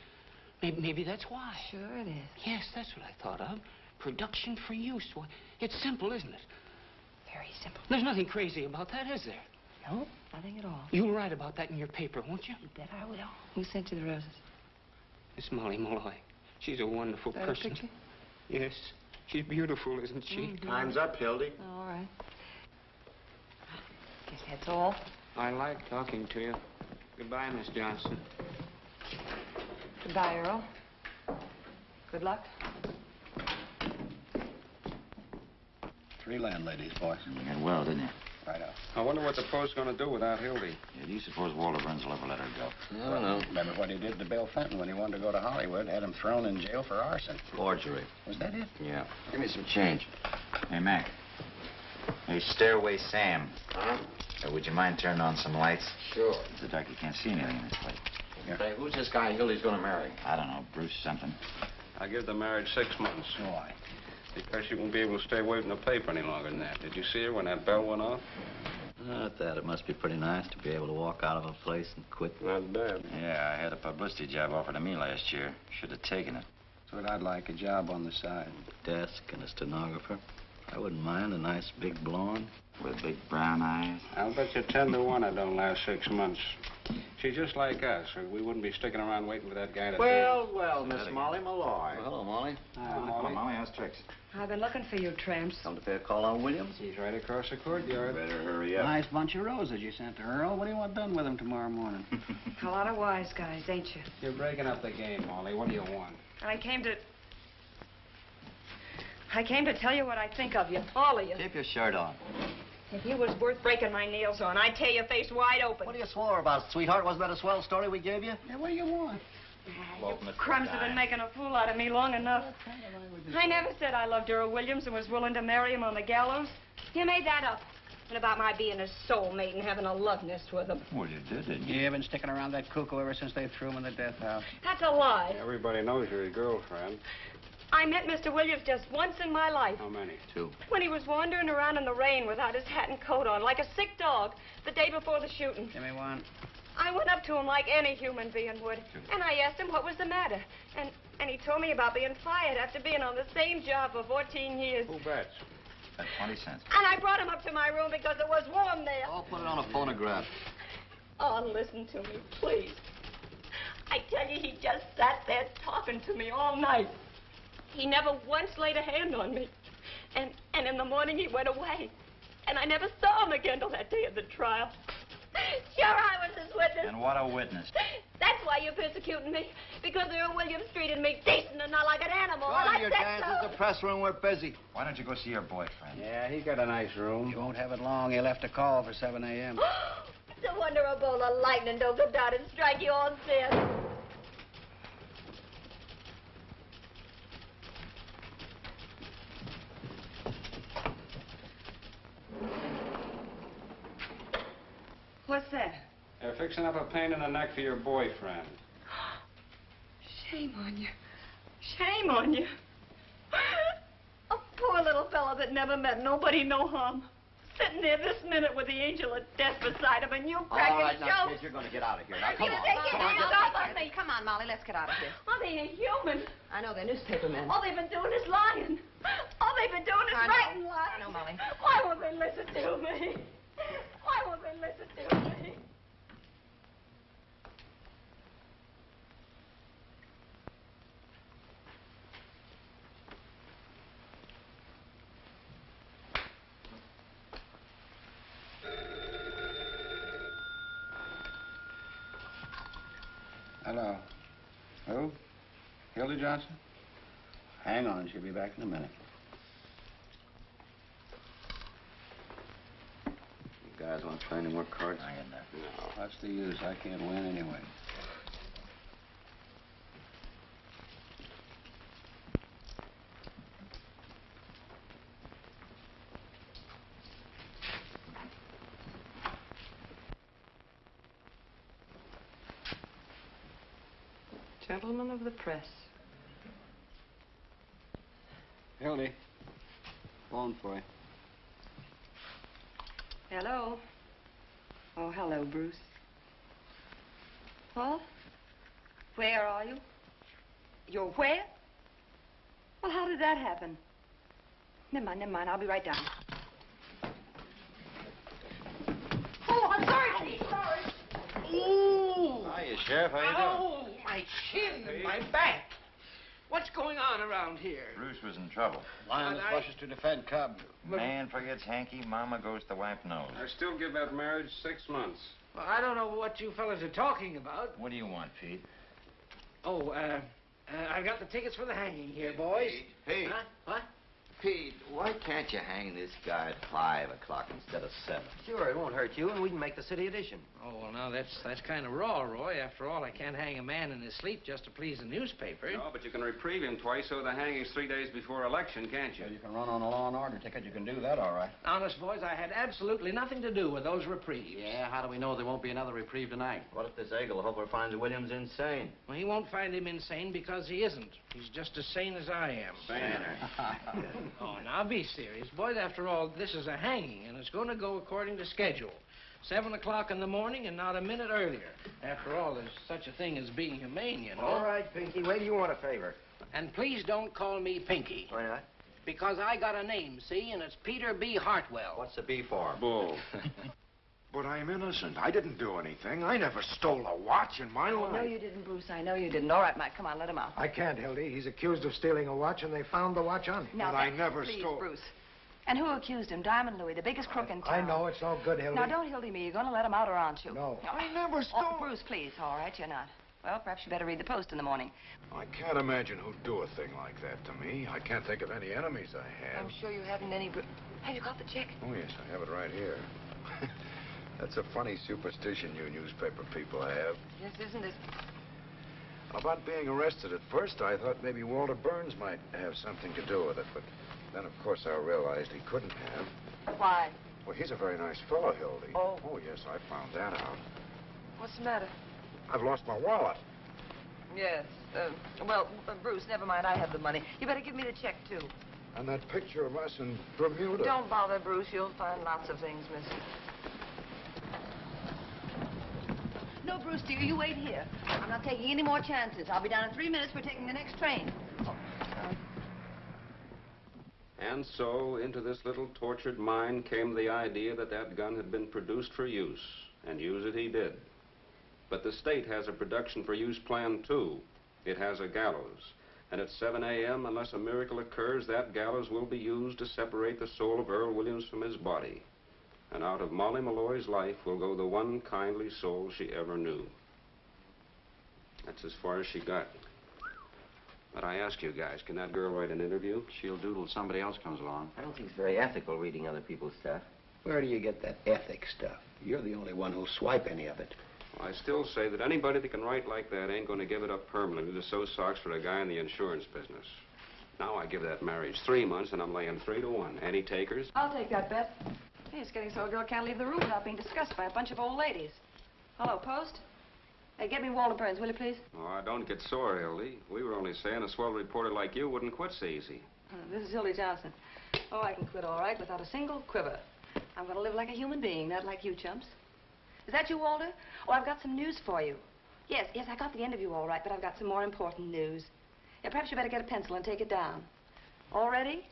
Maybe that's why. Sure it is. Yes, that's what I thought of. Production for use. Why, it's simple, isn't it? Very simple. There's nothing crazy about that, is there? No, nothing at all. You'll write about that in your paper, won't you? You bet I will. Who sent you the roses? Miss Molly Malloy. She's a wonderful That a person. picture? Yes. She's beautiful, isn't she? Mm-hmm. Time's up, Hildy. All right. Guess that's all. I like talking to you. Goodbye, Miss Johnson. Goodbye, Earl. Good luck. 3 landladies, boy. You got well, didn't you? Right out. I wonder what the post's going to do without Hildy. Yeah, do you suppose Walter Burns will ever let her go? I don't know. Remember what he did to Bill Fenton when he wanted to go to Hollywood? Had him thrown in jail for arson. Forgery. Was that it? Yeah. Give me some change. Hey, Mac. Hey, Stairway Sam. Huh? Would you mind turning on some lights? Sure. It's the dark. You can't see anything in this place. Hey, who's this guy Hildy's gonna marry? I don't know. Bruce something. I give the marriage 6 months. Why? Because she won't be able to stay away from the paper any longer than that. Did you see her when that bell went off? Not that. It must be pretty nice to be able to walk out of a place and quit. Not bad. Yeah, I had a publicity job offered to me last year. Should have taken it. That's what I'd like, a job on the side. Desk and a stenographer. I wouldn't mind a nice big blonde. With big brown eyes. I'll bet you 10 to 1 it don't last 6 months. She's just like us, or we wouldn't be sticking around waiting for that guy to... Well, Miss Molly Malloy. Well, hello, Molly. Hi, Molly. Molly, how's tricks? I've been looking for you, tramps. Come to pay a call on Williams? He's right across the courtyard. Better hurry up. Nice bunch of roses you sent to Earl. What do you want done with them tomorrow morning? A lot of wise guys, ain't you? You're breaking up the game, Molly. What do you want? I came to tell you what I think of you, all of you. Keep your shirt on. If you was worth breaking my nails on, I'd tear your face wide open. What do you swore about, sweetheart? Wasn't that a swell story we gave you? Yeah, what do you want? Crumbs have been making a fool out of me long enough. I never said I loved Earl Williams and was willing to marry him on the gallows. You made that up. And about my being his soulmate and having a love nest with him. Well, you did, didn't you? You've been sticking around that cuckoo ever since they threw him in the death house. That's a lie. Everybody knows you're his girlfriend. I met Mr. Williams just once in my life. How many? 2. When he was wandering around in the rain without his hat and coat on, like a sick dog, the day before the shooting. Give me one. I went up to him like any human being would, and I asked him what was the matter. And he told me about being fired after being on the same job for 14 years. Who bets? At 20 cents. And I brought him up to my room because it was warm there. I'll put it on a phonograph. Oh, listen to me, please. I tell you, he just sat there talking to me all night. He never once laid a hand on me. And in the morning, he went away. And I never saw him again till that day of the trial. Sure, I was his witness. And what a witness. That's why you're persecuting me. Because Earl Williams treated me decent and not like an animal. Try and I your said chances. so. The press room, we're busy. Why don't you go see your boyfriend? Yeah, he's got a nice room. You won't have it long. He left a call for 7 a.m. No wonder a bolt of lightning don't go down and strike you on sin. What's that? They're fixing up a pain in the neck for your boyfriend. Shame on you. Shame on you. A poor little fellow that never meant nobody no harm. Sitting there this minute with the angel of death beside him, and you cracking All right, now, jokes. kid, you're going to get out of here. Now, come You on. take your hands off of me. Come on, Molly, let's get out of here. Oh, they ain't human. I know, they're newspaper men. All they've been doing is lying. All they've been doing is I know. writing lies. I know, Molly. Why won't they listen to me? Why won't they listen to me? Hello. Who? Hilda Johnson? Hang on, she'll be back in a minute. You guys want to play any more cards? I get that. No, what's the use? I can't win anyway. Gentlemen of the press. Hildy, phone for you. Hello. Oh, hello, Bruce. What? Where are you? You're where? Well, how did that happen? Never mind. I'll be right down. Oh, I'm sorry. Ooh! Hiya, Sheriff. How you doing? Oh, my chin and my back. What's going on around here? Bruce was in trouble. Lioness rushes to defend Cub. Man forgets hanky, mama goes to wipe nose. I still give that marriage 6 months. Well, I don't know what you fellas are talking about. What do you want, Pete? Oh, I've got the tickets for the hanging here, boys. Pete. Huh? What? Pete, why can't you hang this guy at 5 o'clock instead of 7? Sure, it won't hurt you, and we can make the city edition. Oh, well, now, that's kind of raw, Roy. After all, I can't hang a man in his sleep just to please the newspaper. No, but you can reprieve him twice so the hanging's 3 days before election, can't you? You can run on a law and order ticket. You can do that, all right. Honest, boys, I had absolutely nothing to do with those reprieves. Yeah, how do we know there won't be another reprieve tonight? What if this Eaglehopper finds Williams insane? Well, he won't find him insane because he isn't. He's just as sane as I am. Oh, now, be serious. Boys, after all, this is a hanging, and it's going to go according to schedule. 7 o'clock in the morning and not a minute earlier. After all, there's such a thing as being humane, you know. All right, Pinky. Wait till you want a favor. And please don't call me Pinky. Why not? Because I got a name, see, and it's Peter B. Hartwell. What's the B for? Bull. But I'm innocent. I didn't do anything. I never stole a watch in my life. No, you didn't, Bruce. I know you didn't. All right, Mike, come on, let him out. I can't, Hildy. He's accused of stealing a watch, and they found the watch on him. Now, But I never please, stole. Bruce. And who accused him? Diamond Louis, the biggest crook in I town. know, it's all good, Hildy. Now, don't Hildy me. You're going to let him out, or aren't you? No. I never stole. Oh, Bruce, please. All right, you're not. Well, perhaps you better read the Post in the morning. I can't imagine who'd do a thing like that to me. I can't think of any enemies I have. I'm sure you haven't any... Have you got the check? Oh, yes, I have it right here. That's a funny superstition you newspaper people have. Yes, isn't it? About being arrested at first, I thought maybe Walter Burns might have something to do with it, but then, of course, I realized he couldn't have. Why? Well, he's a very nice fellow, Hildy. Oh. Oh, yes, I found that out. What's the matter? I've lost my wallet. Yes. Well, Bruce, never mind. I have the money. You better give me the check, too. And that picture of us in Bermuda. Don't bother, Bruce. You'll find lots of things missing. No, Bruce, dear, you wait here. I'm not taking any more chances. I'll be down in 3 minutes. We're taking the next train. Oh, sorry. And so, into this little tortured mind came the idea that that gun had been produced for use, and use it he did. But the state has a production for use plan, too. It has a gallows. And at 7 a.m., unless a miracle occurs, that gallows will be used to separate the soul of Earl Williams from his body. And out of Molly Malloy's life will go the one kindly soul she ever knew. That's as far as she got. But I ask you guys, can that girl write an interview? She'll do till somebody else comes along. I don't think it's very ethical reading other people's stuff. Where do you get that ethics stuff? You're the only one who'll swipe any of it. Well, I still say that anybody that can write like that ain't going to give it up permanently to sew socks for a guy in the insurance business. Now I give that marriage 3 months, and I'm laying 3 to 1. Any takers? I'll take that bet. Hey, it's getting so a girl can't leave the room without being discussed by a bunch of old ladies. Hello, Post. Hey, get me Walter Burns, will you, please? Oh, don't get sore, Hildy. We were only saying a swell reporter like you wouldn't quit so easy. This is Hildy Johnson. Oh, I can quit all right without a single quiver. I'm going to live like a human being, not like you chumps. Is that you, Walter? Oh, I've got some news for you. Yes, I got the interview all right, but I've got some more important news. Yeah, perhaps you better get a pencil and take it down. All ready?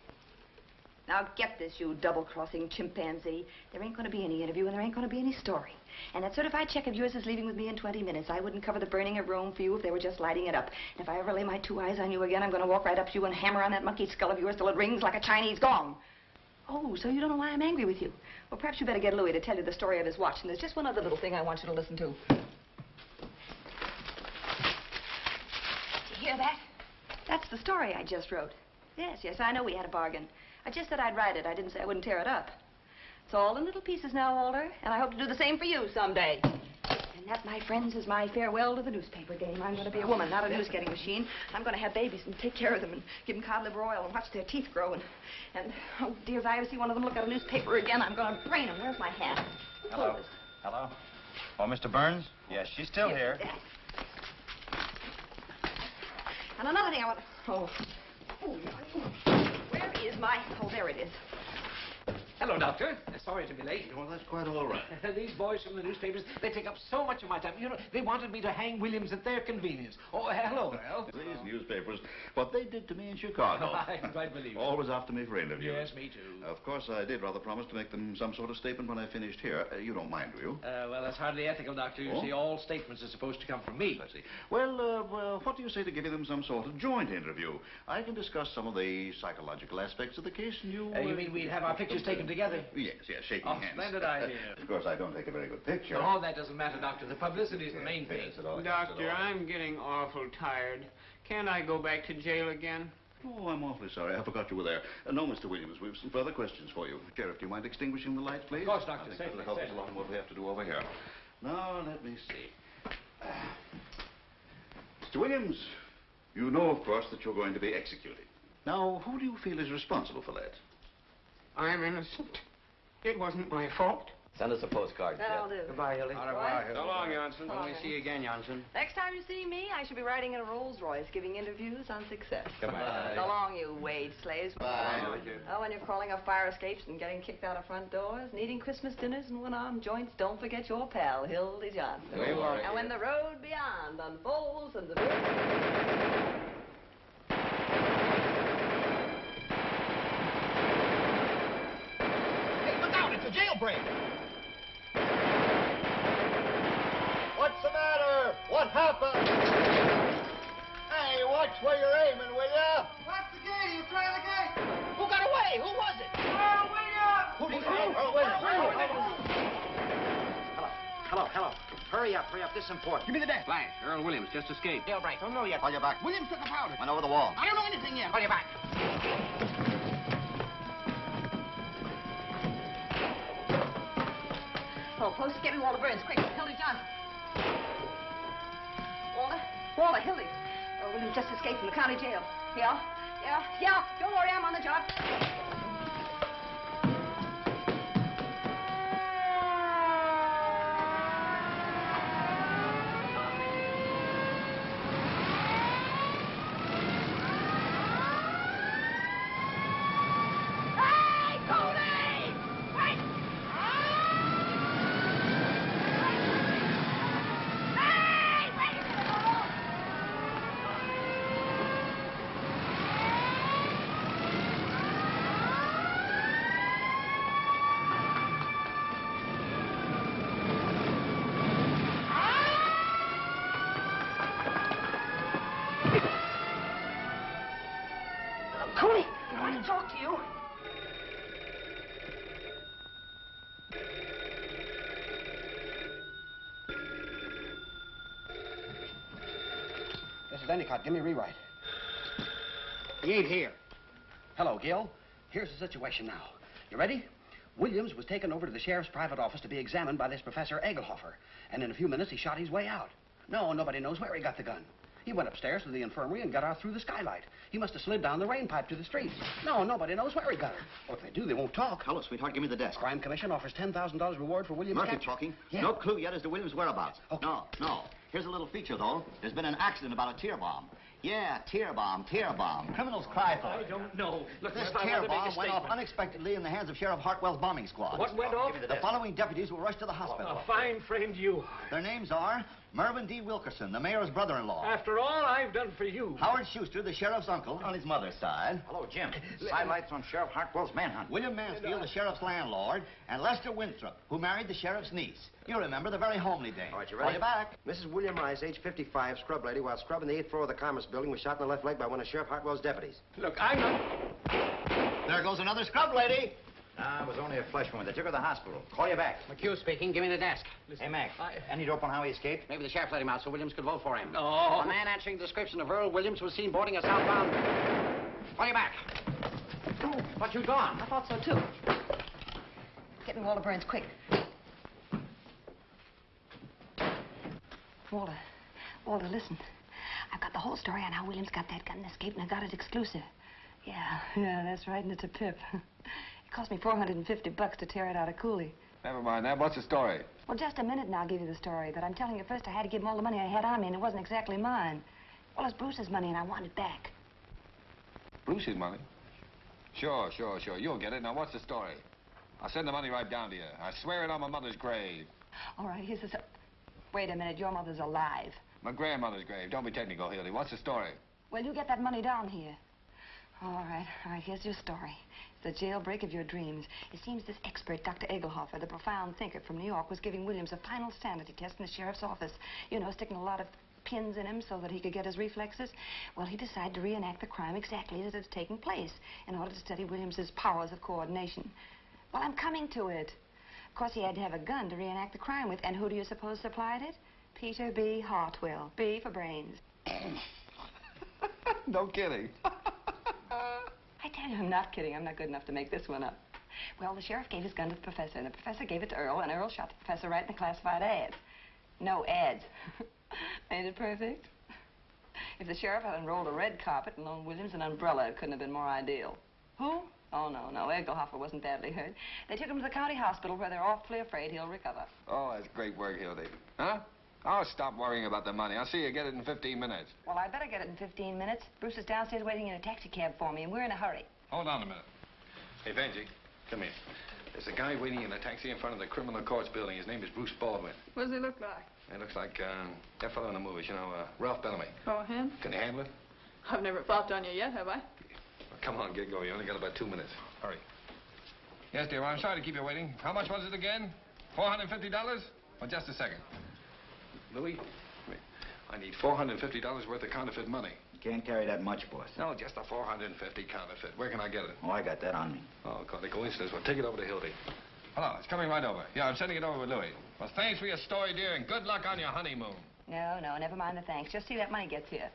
Now get this, you double-crossing chimpanzee. There ain't going to be any interview, and there ain't going to be any story. And that certified check of yours is leaving with me in 20 minutes. I wouldn't cover the burning of Rome for you if they were just lighting it up. And if I ever lay my 2 eyes on you again, I'm going to walk right up to you and hammer on that monkey skull of yours till it rings like a Chinese gong. Oh, so you don't know why I'm angry with you? Well, perhaps you better get Louis to tell you the story of his watch. And there's just one other little thing I want you to listen to. You hear that? That's the story I just wrote. Yes, I know we had a bargain. I just said I'd write it. I didn't say I wouldn't tear it up. It's all in little pieces now, Walter, and I hope to do the same for you someday. And that, my friends, is my farewell to the newspaper game. I'm going to be a woman, not a news-getting machine. I'm going to have babies and take care of them and give them cod liver oil and watch their teeth grow. And oh, dear, if I ever see one of them look at a newspaper again, I'm going to brain them. Where's my hat? Hello. Hello? Oh, Mr. Burns? Yes, she's still here. And another thing I want... Where is my... Oh, there it is. Hello, Doctor. Sorry to be late. Well, that's quite all right. These boys from the newspapers, they take up so much of my time. You know, they wanted me to hang Williams at their convenience. Oh, hello, Ralph. These newspapers, what they did to me in Chicago. I can quite believe it. Always after me for interviews. Yes, me too. Of course, I did rather promise to make them some sort of statement when I finished here. You don't mind, do you? Well, that's hardly ethical, Doctor. You see, all statements are supposed to come from me. I see. Well, what do you say to giving them some sort of joint interview? I can discuss some of the psychological aspects of the case, and you... You mean we'd have our pictures taken together? Yes, shaking hands. Splendid idea. Of course, I don't take a very good picture. Oh, that doesn't matter, Doctor. The publicity is the main thing. Doctor, I'm getting awful tired. Can't I go back to jail again? Oh, I'm awfully sorry. I forgot you were there. No, Mr. Williams, we've some further questions for you. Sheriff, do you mind extinguishing the lights, please? Of course, Doctor. I think that'll help us along what we have to do over here. Now, let me see. Mr. Williams, you know, of course, that you're going to be executed. Now, who do you feel is responsible for that? I'm innocent. It wasn't my fault. Send us a postcard. That'll do. Goodbye, Hildy. Au revoir, Hildy. So long, Janssen. So long, When we see you again, Janssen. Next time you see me, I shall be riding in a Rolls Royce, giving interviews on success. Goodbye. So long, you wage slaves. Bye. Oh, when you're crawling up fire escapes and getting kicked out of front doors, and eating Christmas dinners and one-armed joints, don't forget your pal, Hildy Johnson. We won't. And when the road beyond unfolds and the... jailbreak. What's the matter? What happened? Hey, watch where you're aiming, will ya? What's the gate? He's trying the gate. Who got away? Who was it? Earl Williams! Who did you say? Earl Williams. Hello. Hurry up. This is important. Give me the desk. Flash, Earl Williams just escaped. Jailbreak. Don't know yet. Call you back. Williams took a powder. Went over the wall. I don't know anything yet. Call you back. Oh, Post, get me Walter Burns, quick. Hildy Johnson. Walter, Hildy. Oh, Williams just escaped from the county jail. Yeah. Don't worry, I'm on the job. Cody, I want to talk to you. This is Endicott. Give me a rewrite. He ain't here. Hello, Gil. Here's the situation now. You ready? Williams was taken over to the sheriff's private office to be examined by this Professor Egelhofer. And in a few minutes, he shot his way out. No, nobody knows where he got the gun. He went upstairs to the infirmary and got out through the skylight. He must have slid down the rain pipe to the street. No, nobody knows where he got it. Or if they do, they won't talk. Hello, sweetheart. Give me the desk. Crime Commission offers $10,000 reward for Williams' Murphy capture. talking. Yeah. No clue yet as to Williams' whereabouts. Okay. No. Here's a little feature, though. There's been an accident about a tear bomb. Yeah, tear bomb. Criminals cry for it. I don't know. Look, This if I tear want to make a bomb went off statement. unexpectedly in the hands of Sheriff Hartwell's bombing squad. What went off? The following deputies were rushed to the hospital. A fine friend you are. Their names are Mervyn D. Wilkerson, the mayor's brother-in-law. After all I've done for you. Howard Schuster, the sheriff's uncle, on his mother's side. Hello, Jim. Sidelights on Sheriff Hartwell's manhunt. William Mansfield, the sheriff's landlord, and Lester Winthrop, who married the sheriff's niece. You remember, the very homely dame. All right, you Call ready? you back. Mrs. William Rice, age 55, scrub lady, while scrubbing the 8th floor of the Commerce Building, was shot in the left leg by one of Sheriff Hartwell's deputies. Look, I'm not... There goes another scrub lady. Nah, it was only a flesh wound. They took her to the hospital. Call you back. McHugh speaking. Give me the desk. Hey, Mac. Any dope on how he escaped? Maybe the sheriff let him out so Williams could vote for him. No. A man answering the description of Earl Williams was seen boarding a southbound... Call you back. But you'd gone. I thought so, too. Get me Walter Burns, quick. Walter, listen. I've got the whole story on how Williams got that gun and escaped, and I got it exclusive. Yeah, that's right, and it's a pip. It cost me $450 to tear it out of Cooley. Never mind that. What's the story? Well, just a minute and I'll give you the story. But I'm telling you first, I had to give him all the money I had on me, and it wasn't exactly mine. Well, it's Bruce's money, and I want it back. Bruce's money? Sure. You'll get it. Now, what's the story? I'll send the money right down to you. I swear it on my mother's grave. All right, here's the... Wait a minute, your mother's alive. My grandmother's grave. Don't be technical, Hildy. What's the story? Well, you get that money down here. All right, here's your story. It's the jailbreak of your dreams. It seems this expert, Dr. Egelhofer, the profound thinker from New York, was giving Williams a final sanity test in the sheriff's office. You know, sticking a lot of pins in him so that he could get his reflexes. Well, he decided to reenact the crime exactly as it had taken place in order to study Williams's powers of coordination. Well, I'm coming to it. Of course, he had to have a gun to reenact the crime with, and who do you suppose supplied it? Peter B. Hartwell. B for brains. No kidding. I tell you, I'm not kidding. I'm not good enough to make this one up. Well, the sheriff gave his gun to the professor, and the professor gave it to Earl, and Earl shot the professor right in the classified ads. No ads. Ain't it perfect? If the sheriff had unrolled a red carpet and loaned Williams an umbrella, it couldn't have been more ideal. Who? Oh, no. Egelhofer wasn't badly hurt. They took him to the county hospital where they're awfully afraid he'll recover. Oh, that's great work, Hildy. Huh? I'll stop worrying about the money. I'll see you get it in 15 minutes. Well, I better get it in 15 minutes. Bruce is downstairs waiting in a taxi cab for me, and we're in a hurry. Hold on a minute. Hey, Benji, come here. There's a guy waiting in a taxi in front of the criminal courts building. His name is Bruce Baldwin. What does he look like? He looks like that fellow in the movies, you know, Ralph Bellamy. Oh, him? Can you handle it? I've never flopped on you yet, have I? Well, come on, get going. You only got about 2 minutes. Hurry. Yes, dear. I'm sorry to keep you waiting. How much was it again? $450? Well, just a second. Louis, wait. I need $450 worth of counterfeit money. Can't carry that much, boss. No, just a $450 counterfeit. Where can I get it? Oh, I got that on me. Oh, quite a coincidence. Well, take it over to Hildy. Hello, it's coming right over. Yeah, I'm sending it over with Louis. Well, thanks for your story, dear, and good luck on your honeymoon. No, never mind the thanks. Just see that money gets here.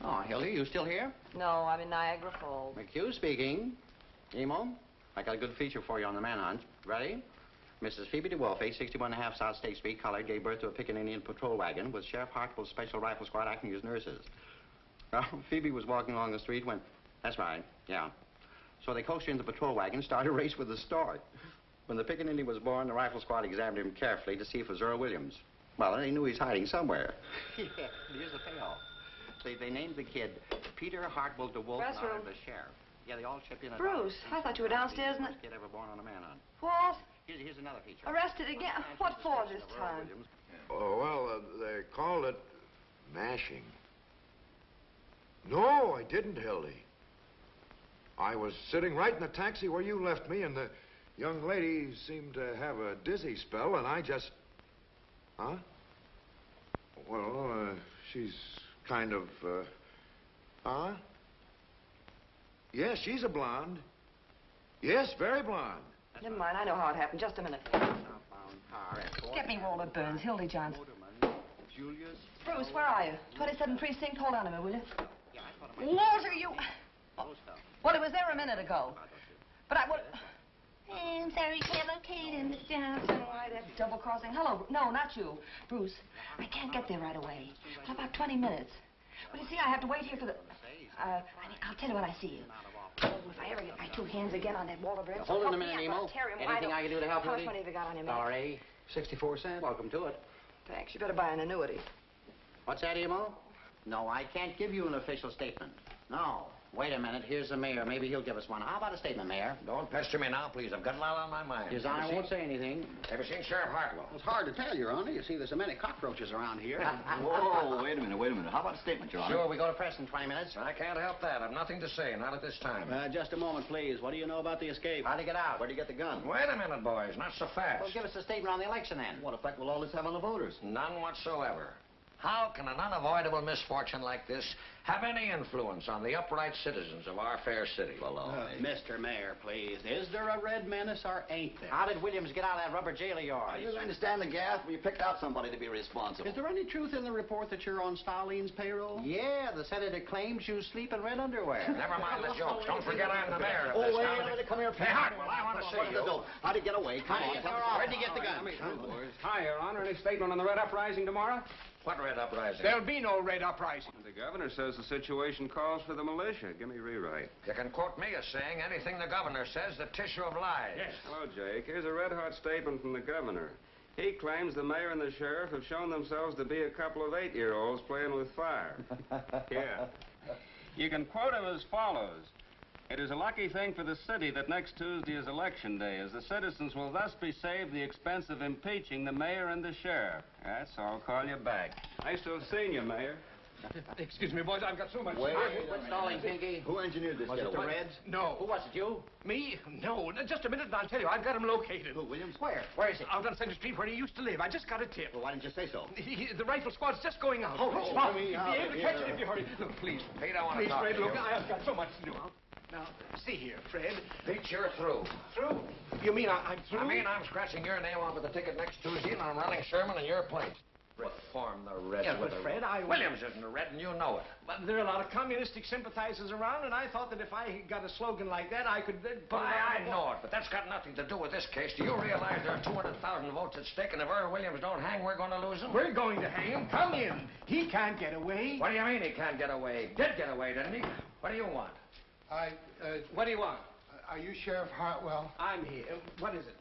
Oh, Hildy, you still here? No, I'm in Niagara Falls. McHugh speaking. Emo, I got a good feature for you on the manhunt. Ready? Mrs. Phoebe DeWolfe, 861.5 South State Street, colored, gave birth to a picking Indian patrol wagon with Sheriff Hartwell's Special Rifle Squad acting as nurses. Well, Phoebe was walking along the street when... That's right, yeah. So they coaxed her in the patrol wagon, started a race with the start. When the picking Indian was born, the rifle squad examined him carefully to see if it was Earl Williams. Well, they knew he's hiding somewhere. Yeah, here's the payoff. They named the kid Peter Hartwell DeWolfe, and the sheriff. Yeah, they all chipped in. Bruce, I thought you were downstairs in the... First kid ever born on a manhunt. What? Here's another feature. Arrested again? What for this time? Oh, well, they called it mashing. No, I didn't, Hildy. I was sitting right in the taxi where you left me, and the young lady seemed to have a dizzy spell, and I just... Huh? Well, she's kind of, Huh? Yes, she's a blonde. Yes, very blonde. Never mind, I know how it happened. Just a minute. Get me Walter Burns, Hildy Johnson. Julius. Bruce, where are you? 27 Precinct. Hold on a minute, will you? Walter, you... Well, it was there a minute ago. But I would... I'm sorry, can't locate him, Miss Johnson. Why, that double-crossing. Hello. No, not you. Bruce, I can't get there right away. What about 20 minutes? Well, you see, I have to wait here for the... I'll tell you when I see you. Oh, if I ever get my two hands again on that Walter Burns... Hold on a minute, Emo. Anything I can do to help you? How much money have you got on your man? Sorry, 64 cents. Welcome to it. Thanks. You better buy an annuity. What's that, Emo? No, I can't give you an official statement. No. Wait a minute. Here's the mayor. Maybe he'll give us one. How about a statement, Mayor? Don't pester me now, please. I've got a lot on my mind. His Honor won't say anything. Ever seen Sheriff Hartwell? It's hard to tell, Your Honor. You see, there's so many cockroaches around here. Whoa, wait a minute. How about a statement, Your Honor? Sure, we go to press in 20 minutes. I can't help that. I've nothing to say, not at this time. Just a moment, please. What do you know about the escape? How'd he get out? Where'd he get the gun? Wait a minute, boys. Not so fast. Well, give us a statement on the election, then. What effect will all this have on the voters? None whatsoever. How can an unavoidable misfortune like this have any influence on the upright citizens of our fair city? Mr. Mayor, please. Is there a red menace or ain't there? How did Williams get out of that rubber jail of yours? I didn't understand the gas, but you picked out somebody to be responsible. Is there any truth in the report that you're on Stalin's payroll? Yeah, the senator claims you sleep in red underwear. Never mind the jokes. Don't forget I'm the mayor of Oh, this wait town. a minute. Come here, Hey, Hartwell, I want to see you. How'd he get away? Come on. Where'd he get the gun? Hi, Your Honor. Any statement on the Red Uprising tomorrow? What red uprising? There'll be no red uprising. The governor says the situation calls for the militia. Give me a rewrite. You can quote me as saying anything the governor says, the tissue of lies. Yes. Hello, Jake. Here's a red-hot statement from the governor. He claims the mayor and the sheriff have shown themselves to be a couple of 8-year-olds playing with fire. Yeah. You can quote him as follows. It is a lucky thing for the city that next Tuesday is election day, as the citizens will thus be saved the expense of impeaching the mayor and the sheriff. That's all. I'll call you back. Nice to have seen you, Mayor. Excuse me, boys. I've got so much... Wait. Quit stalling, Pinky. Who engineered this? Was it the Reds? No. Who was it, you? Me? No. Just a minute and I'll tell you. I've got him located. Who, Williams? Where? Where is he? Out on Center Street where he used to live. I just got a tip. Well, why didn't you say so? The rifle squad's just going out. Let me out Be able to catch it if you hurry. Look, please. Pete, I want to Please, talk Fred, to look, you. I've got so much to do. Now, see here, Fred. Pete, you're through. Through? You mean I'm through? I mean I'm scratching your name off of the ticket next Tuesday, and I'm running Sherman in your place. Reform the Reds Yeah, with but a... Fred, Williams isn't a Red, and you know it. But there are a lot of communistic sympathizers around, and I thought that if I got a slogan like that, I could put it on I the know it, but that's got nothing to do with this case. Do you realize there are 200,000 votes at stake, and if Earl Williams don't hang, we're going to lose him? We're going to hang him. Come in. He can't get away. What do you mean he can't get away? Did get away, didn't he? What do you want? What do you want? Are you Sheriff Hartwell? I'm here. What is it?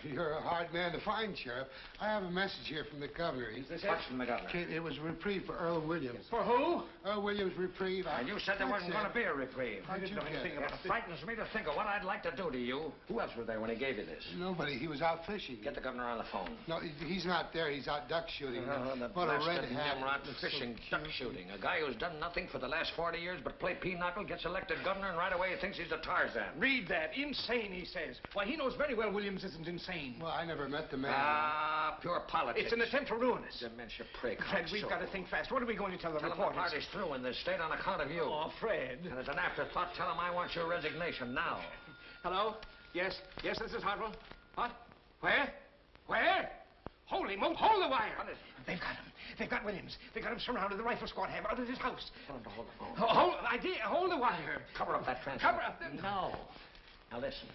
You're a hard man to find, Sheriff. I have a message here from the governor. What's from the governor? It was reprieve for Earl Williams. For who? Earl Williams reprieve. And you said there wasn't going to be a reprieve. I didn't know anything about it. It frightens me to think of what I'd like to do to you. Who else was there when he gave you this? Nobody. He was out fishing. Get the governor on the phone. No, he's not there. He's out duck shooting. What a red hat. Fishing, duck shooting. A guy who's done nothing for the last 40 years but play pinochle gets elected governor, and right away he thinks he's a Tarzan. Read that. Insane, he says. Why, he knows very well Williams isn't insane. Well, I never met the man. Ah, pure politics. It's an attempt to ruin us. Dementia prick. Fred, we've got to think fast. What are we going to tell the Tell reporters? him the party's through in this state on account of you. Oh, Fred. And as an afterthought, tell him I want your resignation now. Hello? Yes, this is Hartwell. What? Where? Where? Holy moat, hold the wire. They've got him. They've got Williams. They've got him surrounded. The rifle squad have out of his house. Tell him to hold the phone. Hold the wire. Cover up that transfer. Cover up No. Now listen.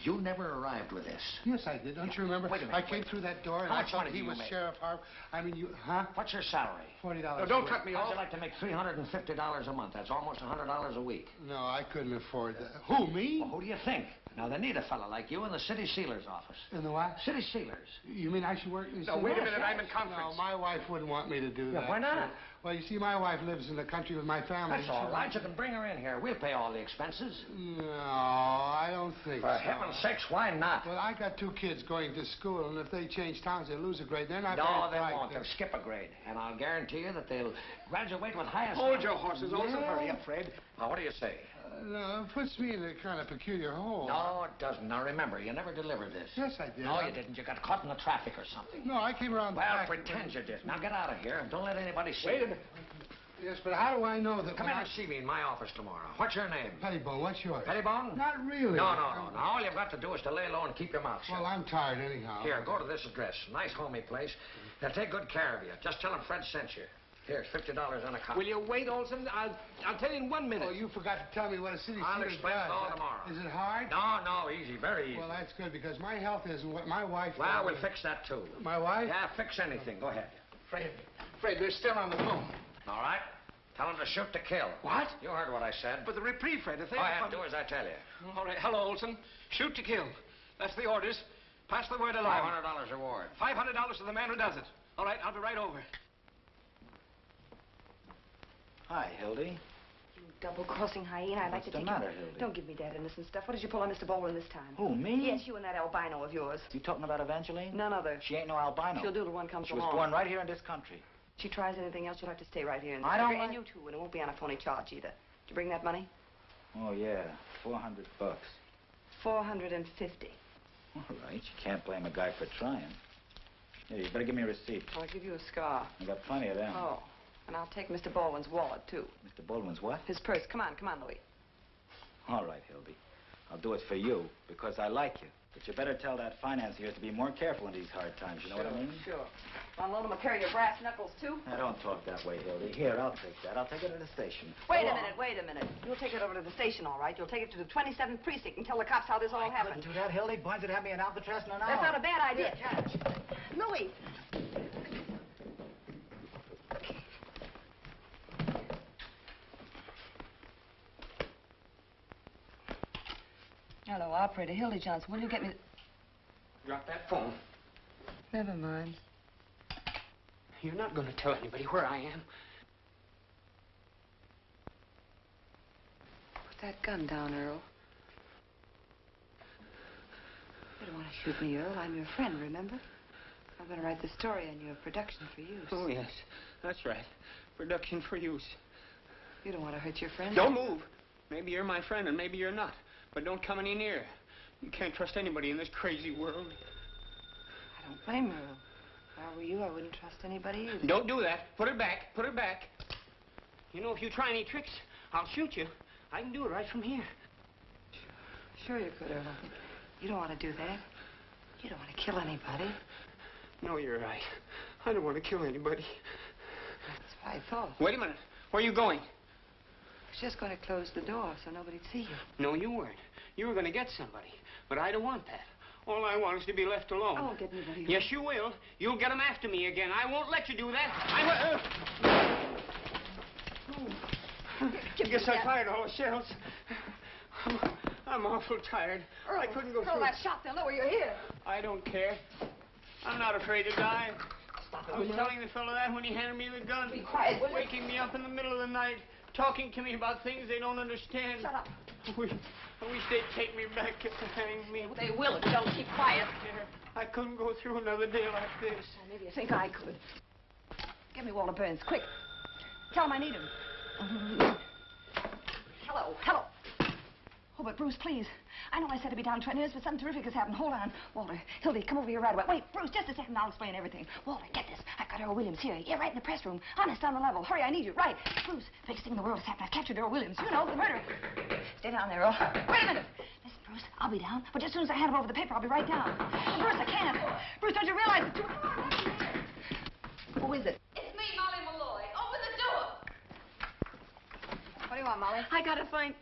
You never arrived with this. Yes, I did. Don't you remember? Wait a minute. I came through that door and How I much thought money he do you was make? Sheriff Harp. I mean, you, huh? What's your salary? $40. No, don't cut me off. How'd you like to make $350 a month? That's almost $100 a week. No, I couldn't afford that. Who, me? Well, who do you think? Now, they need a fella like you in the city sealer's office. In the what? City sealers. You mean I should work in the No, city? wait a minute. I'm in conference. No, my wife wouldn't want me to do that. Why not? Well, you see, my wife lives in the country with my family. That's all right. You can bring her in here. We'll pay all the expenses. No, I don't think For so. heaven's sakes, why not? Well, I got 2 kids going to school, and if they change towns, they lose a grade. They're not No, very they bright. won't. They'll skip a grade. And I'll guarantee you that they'll graduate with highest... Hold your horses. Also, hurry up, Fred. Now, what do you say? No, it puts me in a kind of peculiar hole. No, it doesn't. Now, remember, you never delivered this. Yes, I did. No, you didn't. You got caught in the traffic or something. No, I came around the Well, back. pretend you did. Now, get out of here and don't let anybody see Wait you. a minute. Yes, but how do I know that... Come in and see me in my office tomorrow. What's your name? Pettibone, what's yours? Pettibone? Not really. No. Now, all you've got to do is to lay low and keep your mouth shut. Well, I'm tired anyhow. Here, go to this address. Nice, homey place. They'll take good care of you. Just tell them Fred sent you. Here's $50 on account. Will you wait, Olson? I'll tell you in 1 minute. Oh, you forgot to tell me what a city I'll sealer explain it does. all tomorrow. Is it hard? No, easy, very easy. Well, that's good, because my health isn't what my wife... Well, we'll fix that, too. My wife? Yeah, fix anything. Go ahead. Fred, they're still on the phone. All right. Tell them to shoot to kill. What? You heard what I said. But the reprieve, Fred, if they... Go ahead, do as I tell you. All right. Hello, Olson. Shoot to kill. That's the orders. Pass the word along. $500 reward. $500 to the man who does it. All right, I'll be right over. Hi, Hildy. You double-crossing hyena. I'd like to What's take the matter, you... Hildy? Don't give me that innocent stuff. What did you pull on Mr. Baldwin this time? Who, me? Yes, you and that albino of yours. You talking about Evangeline? None other. She ain't no albino. She'll do till one comes She along. was born right here in this country. If she tries anything else, you'll have to stay right here in this I don't country. like- And you too, and it won't be on a phony charge either. Did you bring that money? Oh, yeah. $400. $450. All right. You can't blame a guy for trying. Here, you better give me a receipt. I'll give you a scar. I got plenty of them. Oh, and I'll take Mr. Baldwin's wallet, too. Mr. Baldwin's what? His purse. Come on, Louis. All right, Hildy. I'll do it for you, because I like you. But you better tell that financier to be more careful in these hard times, you know what I mean? Sure. Want to loan him a pair of your brass knuckles, too? Now, don't talk that way, Hildy. Here, I'll take that. I'll take it to the station. Wait a minute. You'll take it over to the station, all right. You'll take it to the 27th precinct and tell the cops how this all happened. Do that, Hildy. Boys would have me in Alcatraz in an hour. That's not a bad idea. Louis. Hello, operator. Hildy Johnson. Will you get me... Drop that phone. Never mind. You're not going to tell anybody where I am. Put that gun down, Earl. You don't want to shoot me, Earl. I'm your friend, remember? I'm going to write the story on your production for use. Oh, yes. That's right. Production for use. You don't want to hurt your friend? Don't move. Maybe you're my friend and maybe you're not. But don't come any nearer. You can't trust anybody in this crazy world. I don't blame you, Earl. If I were you, I wouldn't trust anybody either. Don't do that. Put it back. Put it back. You know, if you try any tricks, I'll shoot you. I can do it right from here. Sure you could, Earl. You don't want to do that. You don't want to kill anybody. No, you're right. I don't want to kill anybody. That's what I thought. Wait a minute. Where are you going? I was just going to close the door so nobody'd see you. No, you weren't. You were going to get somebody. But I don't want that. All I want is to be left alone. I won't get anybody. Yes, you will. You'll get them after me again. I won't let you do that. I guess I fired all the shells. I'm awful tired. Earl, I couldn't go throw through. that shot. They'll know where you're here. I don't care. I'm not afraid to die. Stop it, I will was you? telling the fellow that when he handed me the gun. Be quiet, will you? Waking me up in the middle of the night, talking to me about things they don't understand. Shut up. I wish they'd take me back to hang me. They will if you don't keep quiet. I couldn't go through another day like this. Well, maybe you think I could. Give me Walter Burns, quick. Tell him I need him. Hello, hello. Oh, but Bruce, please. I know I said to be down 20 minutes, but something terrific has happened. Hold on. Walter, Hildy, come over here right away. Wait, Bruce, just a second. I'll explain everything. Walter, get this. I've got Earl Williams here. Yeah, right in the press room. Honest, on the level. Hurry, I need you. Right. Bruce, biggest thing in the world has happened. I've captured Earl Williams. You know, the murderer. Stay down there, Earl. Wait a minute. Listen, Bruce, I'll be down, but just as soon as I hand him over the paper, I'll be right down. And Bruce, I can't. Bruce, don't you realize it's too... Who is it? It's me, Molly Malloy. Open the door. What do you want, Molly? I gotta find...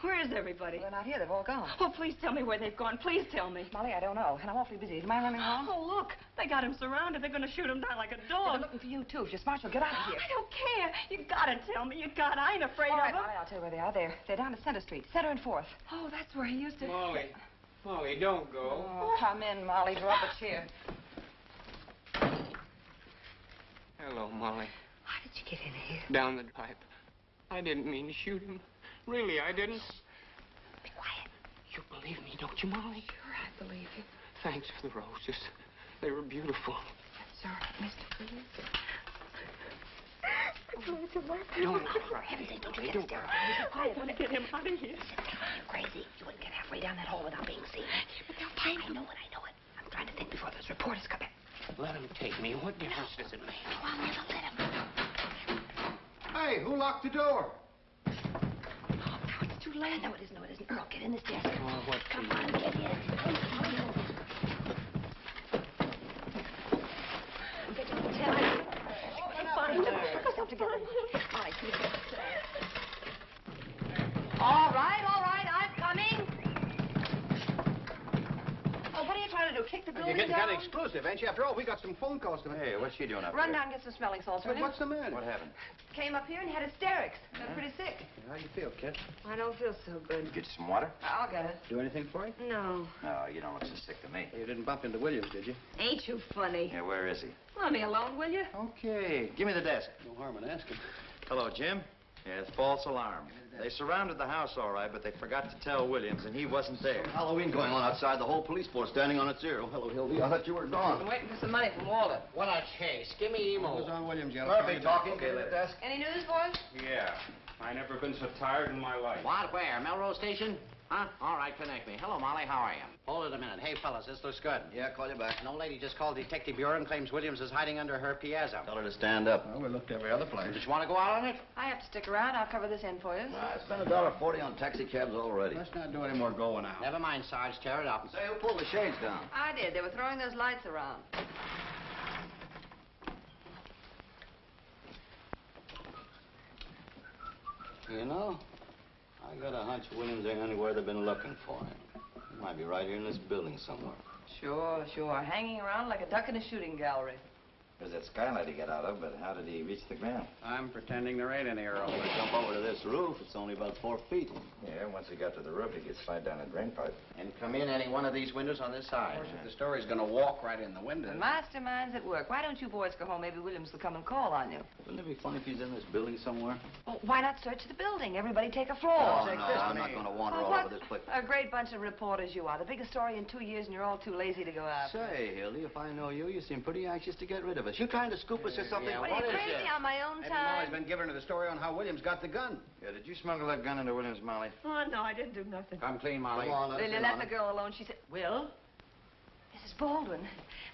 Where is everybody? They're not here. They've all gone. Oh, please tell me where they've gone. Please tell me. Molly, I don't know, and I'm awfully busy. Am I running wrong? Oh, look. They got him surrounded. They're gonna shoot him down like a They've dog. been looking for you, too. If you're smart, you'll get out of here. I don't care. You gotta tell me. You gotta. I ain't afraid All right, of them. Molly, I'll tell you where they are. They're down at Center Street. Center and 4th. Oh, that's where he used to... Molly, don't go. Oh, come in, Molly. Draw up a chair. Hello, Molly. How did you get in here? Down the pipe. I didn't mean to shoot him. Really, I didn't. Be quiet. You believe me, don't you, Molly? Sure, I believe you. Thanks for the roses. They were beautiful. Sir, Mr. Williams. Don't. For heaven's sake, don't you get hysterical. Be quiet. I want to get him out of here. You're crazy. You wouldn't get halfway down that hall without being seen. But they'll find I know it. I'm trying to think before those reporters come back. Let him take me. What difference does it make? Oh, I'll never let him. Hey, who locked the door? Oh, now it's too late. No, it isn't. Earl, get in this desk. Oh, what? Come on, get in. Get your lieutenant. Find them. Put yourself together. All right, you sit down. All right, I'm coming. Oh, what are you trying to do? Kick the building You're getting down? kind of exclusive, ain't you? After all, we got some phone calls to make. Hey, what's she doing up Run there? down and get some smelling salts, will Hey, you? what's the matter? What happened? Came up here and had hysterics. Got pretty sick. How you feel, kid? I don't feel so good. Get you some water? I'll get it. Do anything for you? No. No, you don't look so sick to me. You didn't bump into Williams, did you? Ain't you funny? Yeah, where is he? Let me alone, will you? Okay, give me the desk. No harm in asking. Hello, Jim. Yeah, it's false alarm. They surrounded the house all right, but they forgot to tell Williams, and he wasn't there. Halloween going on outside, the whole police force standing on its ear. Oh, hello, Hildy. I thought you were I'm gone. waiting for some money from Walter. What a chase. Give me emo. Who's on Williams yet? Murphy talking. Okay, the desk. Any news, boys? Yeah. I never been so tired in my life. What? Where? Melrose Station? Huh? All right, connect me. Hello, Molly. How are you? Hold it a minute. Hey, fellas, this looks good. Yeah, call you back. An old lady just called Detective Bureau and claims Williams is hiding under her piazza. Tell her to stand up. Well, we looked every other place. Did you want to go out on it? I have to stick around. I'll cover this end for you. I spent $1.40 on taxi cabs already. Let's not do any more going out. Never mind, Sarge. Tear it up. Say, who pulled the shades down? I did. They were throwing those lights around. You know, I got a hunch Williams ain't anywhere they've been looking for him. He might be right here in this building somewhere. Sure. Hanging around like a duck in a shooting gallery. There's that skylight he got out of, but how did he reach the ground? I'm pretending there ain't any Earl. When I jump over to this roof, it's only about 4 feet. Yeah, once he got to the roof, he could slide down a drain pipe. And come in any one of these windows on this side. Of course, if the story's gonna walk right in the window. The mastermind's at work. Why don't you boys go home? Maybe Williams will come and call on you. Wouldn't it be funny if he's in this building somewhere? Well, why not search the building? Everybody take a floor. Oh, no, I'm not going to wander all what over this place. a great bunch of reporters you are. The biggest story in 2 years, and you're all too lazy to go out. Say, Hildy, if I know you, you seem pretty anxious to get rid of us. You trying to scoop us or something? What are you, crazy on my own Maybe Molly's time? been giving her the story on how Williams got the gun. Yeah, did you smuggle that gun into Williams, Molly? Oh, no, I didn't do nothing. Come clean, Molly. Come on, let's Lily, in let on the it. girl alone. She said, Will? Mrs. Baldwin.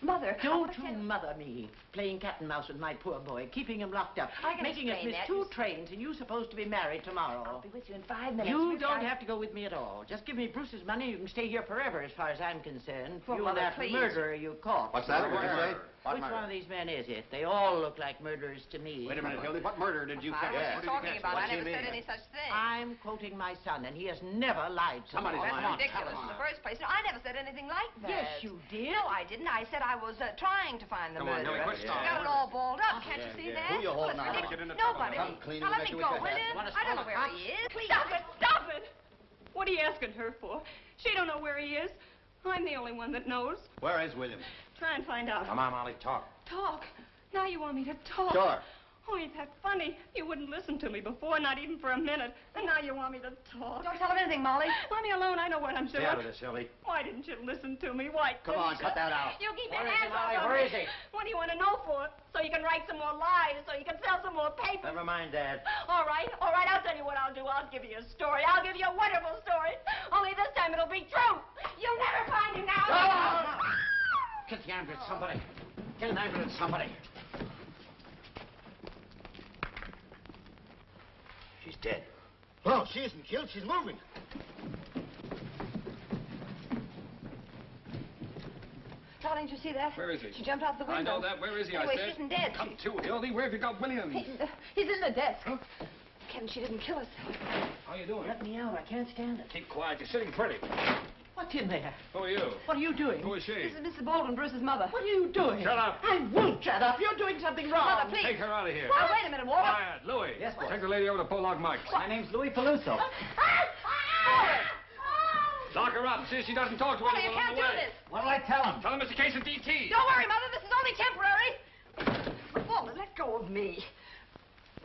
Mother. I Don't wanna you tell- mother me, playing cat and mouse with my poor boy, keeping him locked up, I can making us explain miss that. 2 trains, and you supposed to be married tomorrow. I'll be with you in 5 minutes. You Really, don't I- have to go with me at all. Just give me Bruce's money, you can stay here forever as far as I'm concerned. Well, you Mother, and that please. murderer you caught. What's that? What'd you say? Which one of these men is it? They all look like murderers to me. Wait a minute, Hildy. What murder did you I catch? wasn't talking about. I What's he never said mean? any such thing. I'm quoting my son, and he has never lied to me. That's ridiculous. In the first place, no, I never said anything like that. Yes, you did. No, I didn't. I said I was trying to find the Come on, murderer. Hildy, quit stalling. Got it all balled up. Can't you see that? Who you holding Well, out it's on? ridiculous. Nobody. Come clean Now and let get me you go, with your will hat. you? Want to I don't know smell where the he is. Please. Stop it! Stop it! What are you asking her for? She don't know where he is. I'm the only one that knows. Where is William? Try and find out. Come on, Molly, talk. Talk? Now you want me to talk? Sure. Oh, ain't that funny? You wouldn't listen to me before, not even for a minute. And now you want me to talk. Don't tell him anything, Molly. Let me alone. I know what I'm doing. Stay out of this, Hildy. Why didn't you listen to me? Why Come on, cut that out. You keep your Where is he, hands Molly? off of Where me. is he? What do you want to know for? So you can write some more lies, so you can sell some more papers. Never mind, Dad. All right, I'll tell you what I'll do. I'll give you a story. I'll give you a wonderful story. Only this time it'll be true. You'll never find him now. Get the ambulance, somebody. Get an ambulance, somebody. She's dead. No, she isn't killed. She's moving. Darling, did you see that? Where is he? She jumped out the window. I know that. Where is he? Anyway, I said. she isn't dead. Come to, Hildy. Where have you got William? He's in the desk. Huh? Ken, she didn't kill us. How you doing? Let me out. I can't stand it. Keep quiet. You're sitting pretty. What's in there? Who are you? What are you doing? Who is she? This is Mrs. Baldwin, Bruce's mother. What are you doing? Shut up. I won't shut up. You're doing something wrong. Mother, please. Take her out of here. Now, wait a minute, Walter. Quiet. Louis. Yes, boy. Take the lady over to Pollock Mike's. My name's Louis Peluso. Lock her up. See if she doesn't talk to Walter, anyone you can't on do the way. this. What'll I tell him? Tell him it's a case of DT. Don't worry, Mother. This is only temporary. Walter, let go of me.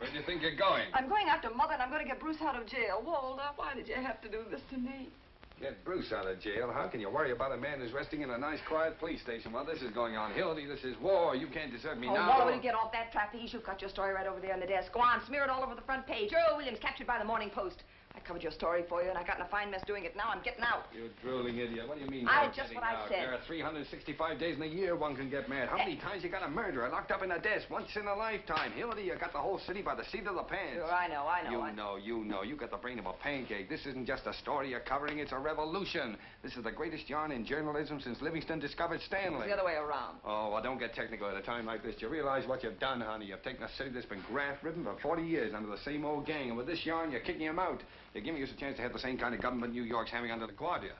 Where do you think you're going? I'm going after Mother, and I'm going to get Bruce out of jail. Walter, why did you have to do this to me? Get Bruce out of jail? How can you worry about a man who's resting in a nice, quiet police station while this is going on? Hildy, this is war. You can't desert me now. Walter, will you get off that trapeze? You've got your story right over there on the desk. Go on, smear it all over the front page. Earl Williams captured by the Morning Post. I covered your story for you, and I got in a fine mess doing it. Now I'm getting out. You drooling idiot. What do you mean? Just what I said. There are 365 days in a year one can get mad. How many times you got a murderer locked up in a desk? Once in a lifetime. Hildy, you got the whole city by the seat of the pants. Sure, I know. You know. You got the brain of a pancake. This isn't just a story you're covering. It's a revolution. This is the greatest yarn in journalism since Livingston discovered Stanley. It's the other way around. Oh, well, don't get technical at a time like this. Do you realize what you've done, honey? You've taken a city that's been graft-ridden for 40 years under the same old gang, and with this yarn, you're kicking him out. You're giving us a chance to have the same kind of government New York's having under the Guardia.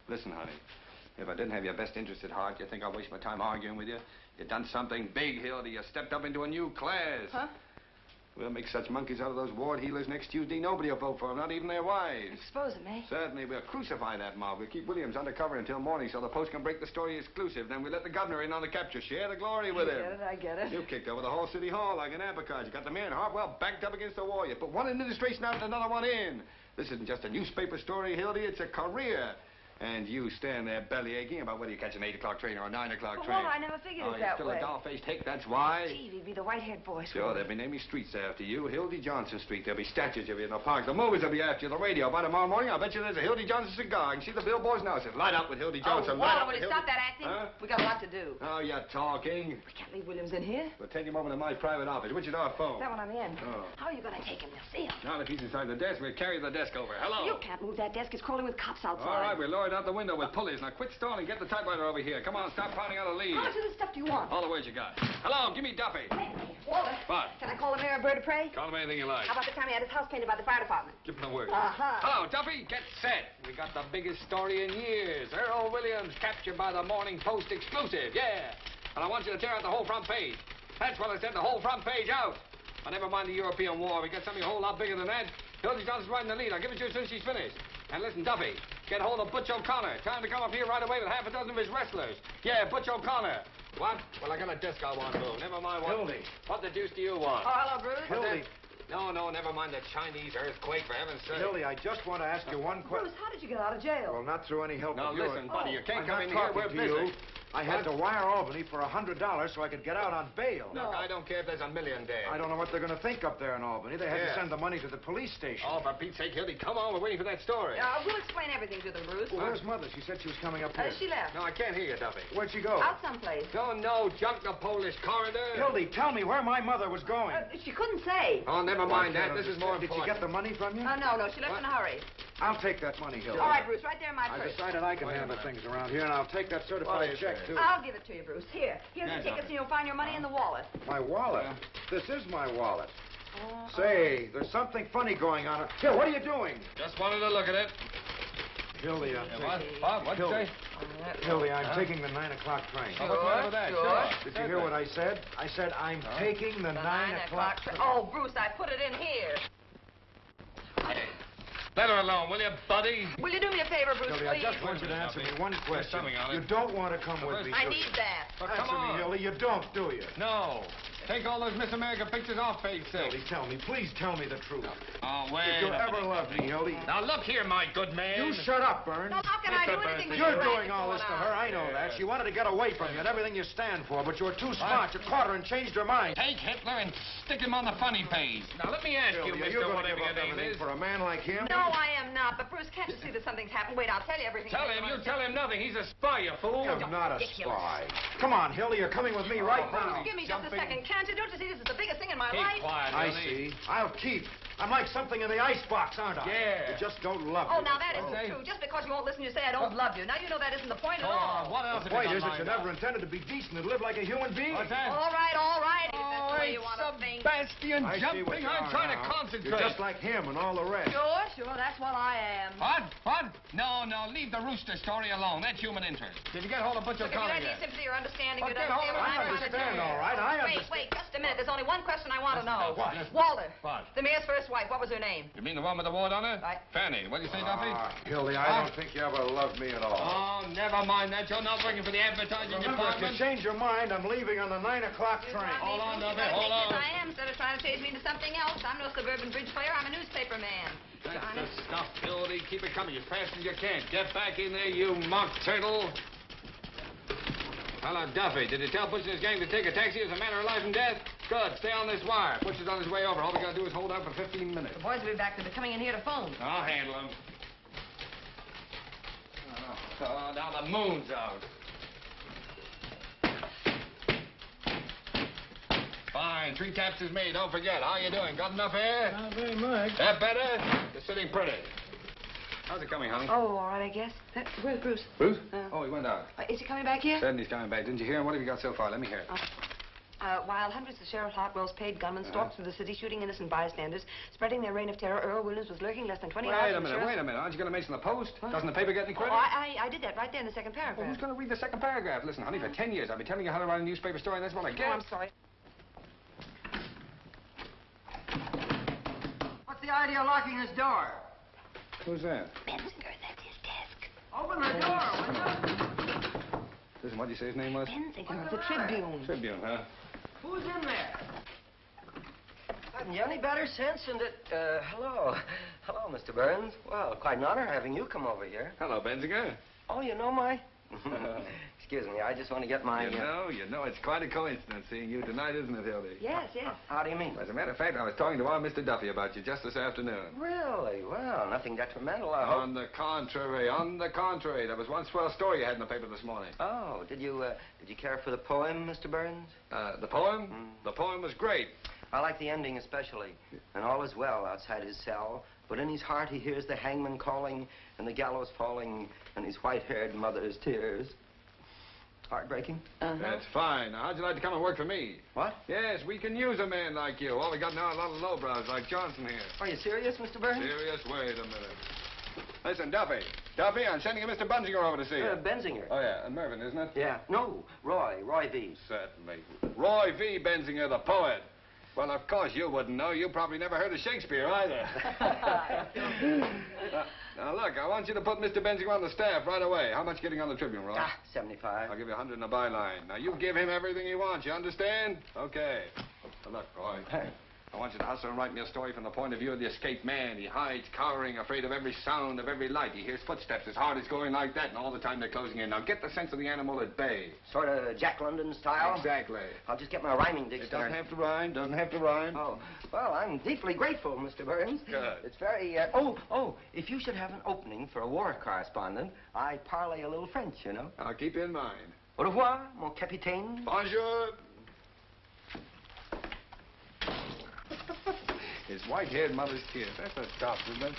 Listen, honey, if I didn't have your best interest at heart, you think I'd waste my time arguing with you? You've done something big, Hildy. You stepped up into a new class. Huh? We'll make such monkeys out of those ward healers next Tuesday. Nobody will vote for them, not even their wives. Expose them, eh? Certainly. We'll crucify that mob. We'll keep Williams undercover until morning so the Post can break the story exclusive. Then we'll let the governor in on the capture. Share the glory with him. I get it. You kicked over the whole city hall like an apricot. You got the mayor and Hartwell backed up against the wall. You put one administration out and another one in. This isn't just a newspaper story, Hildy. It's a career. And you stand there belly aching about whether you catch an 8 o'clock train or a 9 o'clock train. Walter, I never figured it that way. way. You're still a doll-faced hick, that's why. Gee, he'd be the white-haired boy. Sure, they'll be naming streets after you. Hildy Johnson Street. There'll be statues of you in the park. The movies will be after you. The radio. By tomorrow morning, I'll bet you there's a Hildy Johnson cigar. I can see the billboards now. It says, light up with Hildy Johnson. Oh, light Walter, up will with you stop that acting? Huh? We got a lot to do. Oh, you're talking. We can't leave Williams in here. We'll take him over to my private office. Which is our phone? Is that what I'm in? Oh. How are you going to take him? You'll see him. Now that he's inside the desk, we'll carry the desk over. Hello. You can't move that desk. It's crawling with cops outside. All right, we'll lower it out the window with pulleys. Now quit stalling. Get the typewriter over here. Come on, stop pounding out a lead. How much of this stuff do you want? All the words you got. Hello, give me Duffy. Hey, Walter. What? Can I call the mayor a bird of prey? Call him anything you like. How about the time he had his house painted by the fire department? Give him a word. Uh-huh. Hello, Duffy. Get set. We got the biggest story in years. Earl Williams captured by the Morning Post exclusive. Yeah. And I want you to tear out the whole front page. That's what I said, the whole front page out. But never mind the European war. We got something a whole lot bigger than that. Hildy Johnson's right in the lead. I'll give it to you as soon as she's finished. And listen, Duffy, get hold of Butch O'Connor. Tell him to come up here right away with half a dozen of his wrestlers. Yeah, Butch O'Connor. What? Well, I got a desk I want to move. Never mind what... Hildy. What the deuce do you want? Oh, hello, Bruce. Hildy. No, never mind the Chinese earthquake, for heaven's sake. Hildy, I just want to ask you one question. Bruce, how did you get out of jail? Well, not through any help Now, of yours. listen, buddy, you can't I'm come not in here. talking We're to busy. you. I had to wire Albany for $100 so I could get out on bail. Look, I don't care if there's $1 million there. I don't know what they're going to think up there in Albany. They had Yeah. to send the money to the police station. Oh, for Pete's sake, Hildy, come on. We're waiting for that story. We'll explain everything to them, Bruce. Well, where's Mother? She said she was coming up here. She left. No, I can't hear you, Duffy. Where'd she go? Out someplace. No, junk the Polish corridor. Hildy, tell me where my mother was going. She couldn't say. Oh, never mind that. This is more Did important. you get the money from you? No, she left in a hurry. I'll take that money, Hildy. All right, Bruce, right there in my I purse. decided I can handle things around here, and I'll take that certified check, too. I'll give it to you, Bruce. Here's the tickets, and you'll find your money in the wallet. My wallet? This is my wallet. Say, there's something funny going on. Here, what are you doing? Just wanted to look at it. Hildy, What'd you say? Hildy, I'm taking the 9 o'clock train. Oh, what's wrong with that? Sure. Did you hear what I said? I said I'm taking the 9 o'clock train. Oh, Bruce, I put it in here. Let her alone, will you, buddy? Will you do me a favor, Bruce, Hildy, please? I just want you to answer me one question. something on it. You don't want to come with me, I do need you? that. But Answer come on. me, Hildy. You don't, do you? No. Take all those Miss America pictures off page 6. Hildy, tell me. Please tell me the truth. Oh, wait. If you ever loved me, Hildy. Now, look here, my good man. You shut up, Burns. Now, how can I do anything with You're this doing racket all this going to her. on? I know that. She wanted to get away from you and everything you stand for, but you were too smart. You caught her and changed her mind. Take Hitler and stick him on the funny page. Now, let me ask you, Hildy, Mr. you're going to Whatever give your up name everything is. for a man like him? No, I am not. But, Bruce, can't you see that something's happened? Wait, I'll tell you everything. Tell him. You tell him nothing. He's a spy, you fool. I'm not a Ridiculous. spy. Come on, Hildy. You're coming with me right now. Give me just a second, can't you? Don't you see this is the biggest thing in my Keep life? quiet, I Hildy. see. I'll keep. I'm like something in the icebox, aren't I? Yeah. You just don't love Oh, me. now that isn't true. Just because you won't listen, you say I don't love you. Now you know that isn't the point at all. What else The point is that you never intended to be decent and live like a human being. What's that? All right, all right. If that's the way Oh, you want to think. Sebastian I see what jumping. you I'm are trying to now. concentrate. You're just like him and all the rest. Sure, that's what I am. What? No, leave the rooster story alone. That's human interest. Did you get hold of Butcher Look, if you Conner don't need yet? sympathy or understanding, Well, you'd get understand hold what of I'm it. trying to understand, do. all right. I understand. Wait, just a minute. There's only one question I want to know. What? Walter. What? The mayor's first wife. What was her name? You mean the one with the ward on her? Right. Fanny. What do you say, Duffy? Hildy, I don't think you ever loved me at all. Oh, never mind that. You're not working for the advertising Remember, if you department. change your mind, I'm leaving on the 9 o'clock train. Hold on, Duffy. Yes, Hold on. I am. Instead of trying to change me into something else, I'm no suburban bridge player. I'm a newspaper man. That's Johnny. the stuff, Hildy. Keep it coming as fast as you can. Get back in there, you mock turtle. Hello, Duffy. Did you tell Butch and his gang to take a taxi as a matter of life and death? Good. Stay on this wire. Butch is on his way over. All we gotta do is hold out for 15 minutes. The boys will be back. They'll be coming in here to phone. I'll handle him. Oh, now the moon's out. Fine. 3 taps is me. Don't forget. How you doing? Got enough air? Not very much. That better? You're sitting pretty. How's it coming, honey? Oh, all right, I guess. Where's Bruce? Bruce? Oh, he went out. Is he coming back here? Said he's coming back. Didn't you hear him? What have you got so far? Let me hear it. While hundreds of Sheriff Hartwell's paid gunmen stalked through the city shooting innocent bystanders, spreading their reign of terror, Earl Williams was lurking less than 20 hours Wait a from minute, Sheriff- wait a minute. Aren't you going to mention the Post? Doesn't the paper get any credit? Oh, I did that right there in the second paragraph. Well, who's going to read the second paragraph? Listen, honey, for 10 years I've been telling you how to write a newspaper story, and that's what I get. Oh, I'm sorry. What's the idea of locking this door? Who's that? Benzinger, that's his desk. Open the door, will you? Listen, what did you say his name was? Benzinger of the Tribune. Tribune, huh? Who's in there? Haven't you any better sense than that... hello. Hello, Mr. Burns. Well, quite an honor having you come over here. Hello, Benzinger. Oh, you know my... Excuse me, I just want to get my... You know, it's quite a coincidence seeing you tonight, isn't it, Hildy? Yes. How do you mean? As a matter of fact, I was talking to our Mr. Duffy about you just this afternoon. Really? Well, nothing detrimental, I hope. On the contrary. There was one swell story you had in the paper this morning. Oh, did you care for the poem, Mr. Burns? The poem? The poem was great. I like the ending especially. And all is well outside his cell, but in his heart he hears the hangman calling and the gallows falling and his white-haired mother's tears. Heartbreaking? That's fine. Now, how'd you like to come and work for me? What? Yes, we can use a man like you. All we got now are a lot of lowbrows like Johnson here. Are you serious, Mr. Burns? Serious? Wait a minute. Listen, Duffy, I'm sending a Mr. Benzinger over to see you. Benzinger? Oh, yeah, and Mervyn, isn't it? Yeah. No, Roy V. Certainly. Roy V. Benzinger, the poet. Well, of course you wouldn't know. You probably never heard of Shakespeare either. Now, look, I want you to put Mr. Benzinger on the staff right away. How much getting on the Tribune, Roy? 75. I'll give you 100 in the byline. Now, you give him everything he wants, you understand? Okay. Now, look, Roy. I want you to hustle and write me a story from the point of view of the escaped man. He hides, cowering, afraid of every sound, of every light. He hears footsteps. His heart is going like that, and all the time they're closing in. Now, get the sense of the animal at bay. Sort of Jack London style? Exactly. I'll just get my rhyming It dictionary. doesn't have to rhyme. Oh, well, I'm deeply grateful, Mr. Burns. Good. It's very, if you should have an opening for a war correspondent, I parlay a little French, you know. I'll keep you in mind. Au revoir, mon capitaine. Bonjour. His white-haired mother's tears. That's the stuff, isn't it?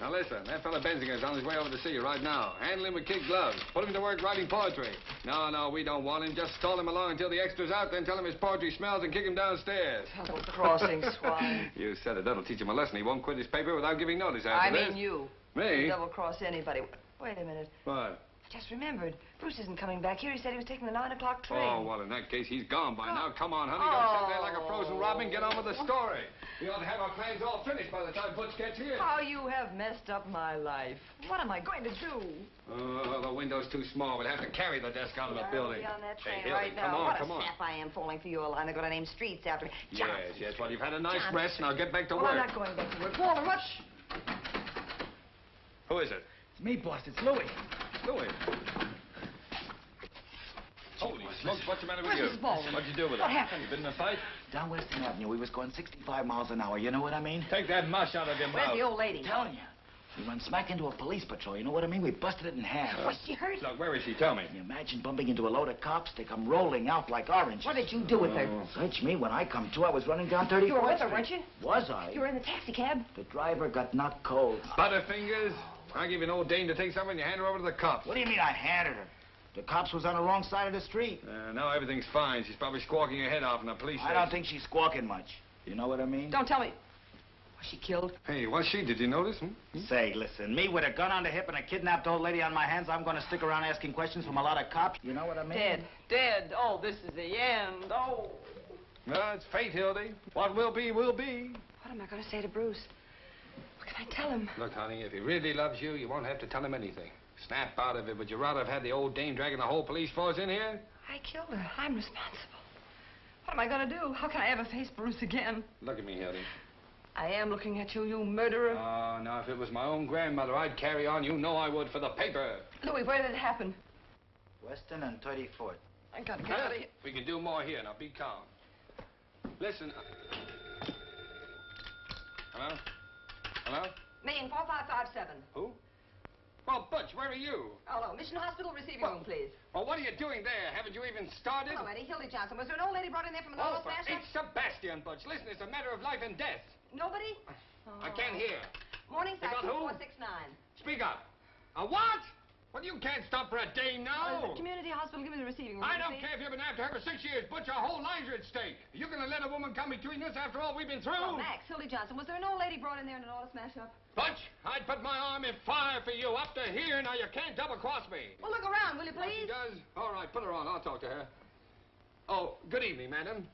Now, listen, that fella Benzinger's on his way over to see you right now. Handle him with kid gloves. Put him to work writing poetry. No, we don't want him. Just stall him along until the extra's out, then tell him his poetry smells and kick him downstairs. Double-crossing swine. You said it. That'll teach him a lesson. He won't quit his paper without giving notice after I this. mean you. Me? Double-cross anybody. Wait a minute. What? I just remembered. Bruce isn't coming back here. He said he was taking the 9 o'clock train. Oh, well, in that case, he's gone by now. Come on, honey. Don't sit there like a frozen robin. Get on with the story. We ought to have our plans all finished by the time Butch gets here. How you have messed up my life. What am I going to do? Oh, the window's too small. We'll have to carry the desk out of the building. I'll be on that train Hey, right Hildy, now. come on, What come a on. sap I am falling for you, Alana. Got to name streets after me. Yes. Well, you've had a nice rest. Now get back to Well, work. I'm not going back to work. Walter, what? Who is it? It's me, boss. It's Louis. Louis. Holy smokes, what's the matter with Where's you? Mrs. Baldwin? What'd you do with What her? happened? You been in a fight? Down Western Avenue, we was going 65 miles an hour. You know what I mean? Take that mush out of your Where's mouth. the old lady? I'm telling you. We run smack into a police patrol. You know what I mean? We busted it in half. Was she hurt? Look, where is she? Tell me. Can you imagine bumping into a load of cops? They come rolling out like oranges. What did you do with her? Search me. When I come to, I was running down 34th You were with her, Street. weren't you? Was I? You were in the taxi cab? The driver got knocked cold. Butterfingers. I give you an old dame to take something and you hand her over to the cops. What do you mean I handed her? The cops was on the wrong side of the street. Now everything's fine. She's probably squawking her head off in the police I don't think she's squawking much. You know what I mean? Don't tell me. Was she killed? Hey, was she? Did you notice? Say, listen, me with a gun on the hip and a kidnapped old lady on my hands, I'm going to stick around asking questions from a lot of cops. You know what I mean? Dead. Oh, this is the end. Oh. Well, it's fate, Hildy. What will be, will be. What am I going to say to Bruce? What can I tell him? Look, honey, if he really loves you, you won't have to tell him anything. Snap out of it. Would you rather have had the old dame dragging the whole police force in here? I killed her. I'm responsible. What am I going to do? How can I ever face Bruce again? Look at me, Hildy. I am looking at you, you murderer. Oh, now, if it was my own grandmother, I'd carry on. You know I would for the paper. Louis, where did it happen? Western and 34th. I got to get out of here. We can do more here. Now, be calm. Listen. Hello? Hello? Main 4557. Who? Well, Butch, where are you? Oh, no. Mission Hospital receiving room, please. Well, what are you doing there? Haven't you even started? Hello, Eddie. Hildy Johnson. Was there an old lady brought in there from the Oh, North for Smash? St. Sebastian, Butch. Listen, it's a matter of life and death. Nobody? I can't hear. Morning, They got side who? 2469. Speak up. A what? Well, you can't stop for a dame now. Community Hospital, give me the receiving room. I don't please. care if you've been after her for 6 years. Butch, our whole lives are at stake. You're going to let a woman come between us after all we've been through? Oh, Max, Hildy Johnson. Was there an old lady brought in there in an auto smash-up? Butch, I'd put my arm in fire for you up to here. Now, you can't double-cross me. Well, look around, will you, What she please? does? All right, put her on. I'll talk to her. Oh, good evening, madam.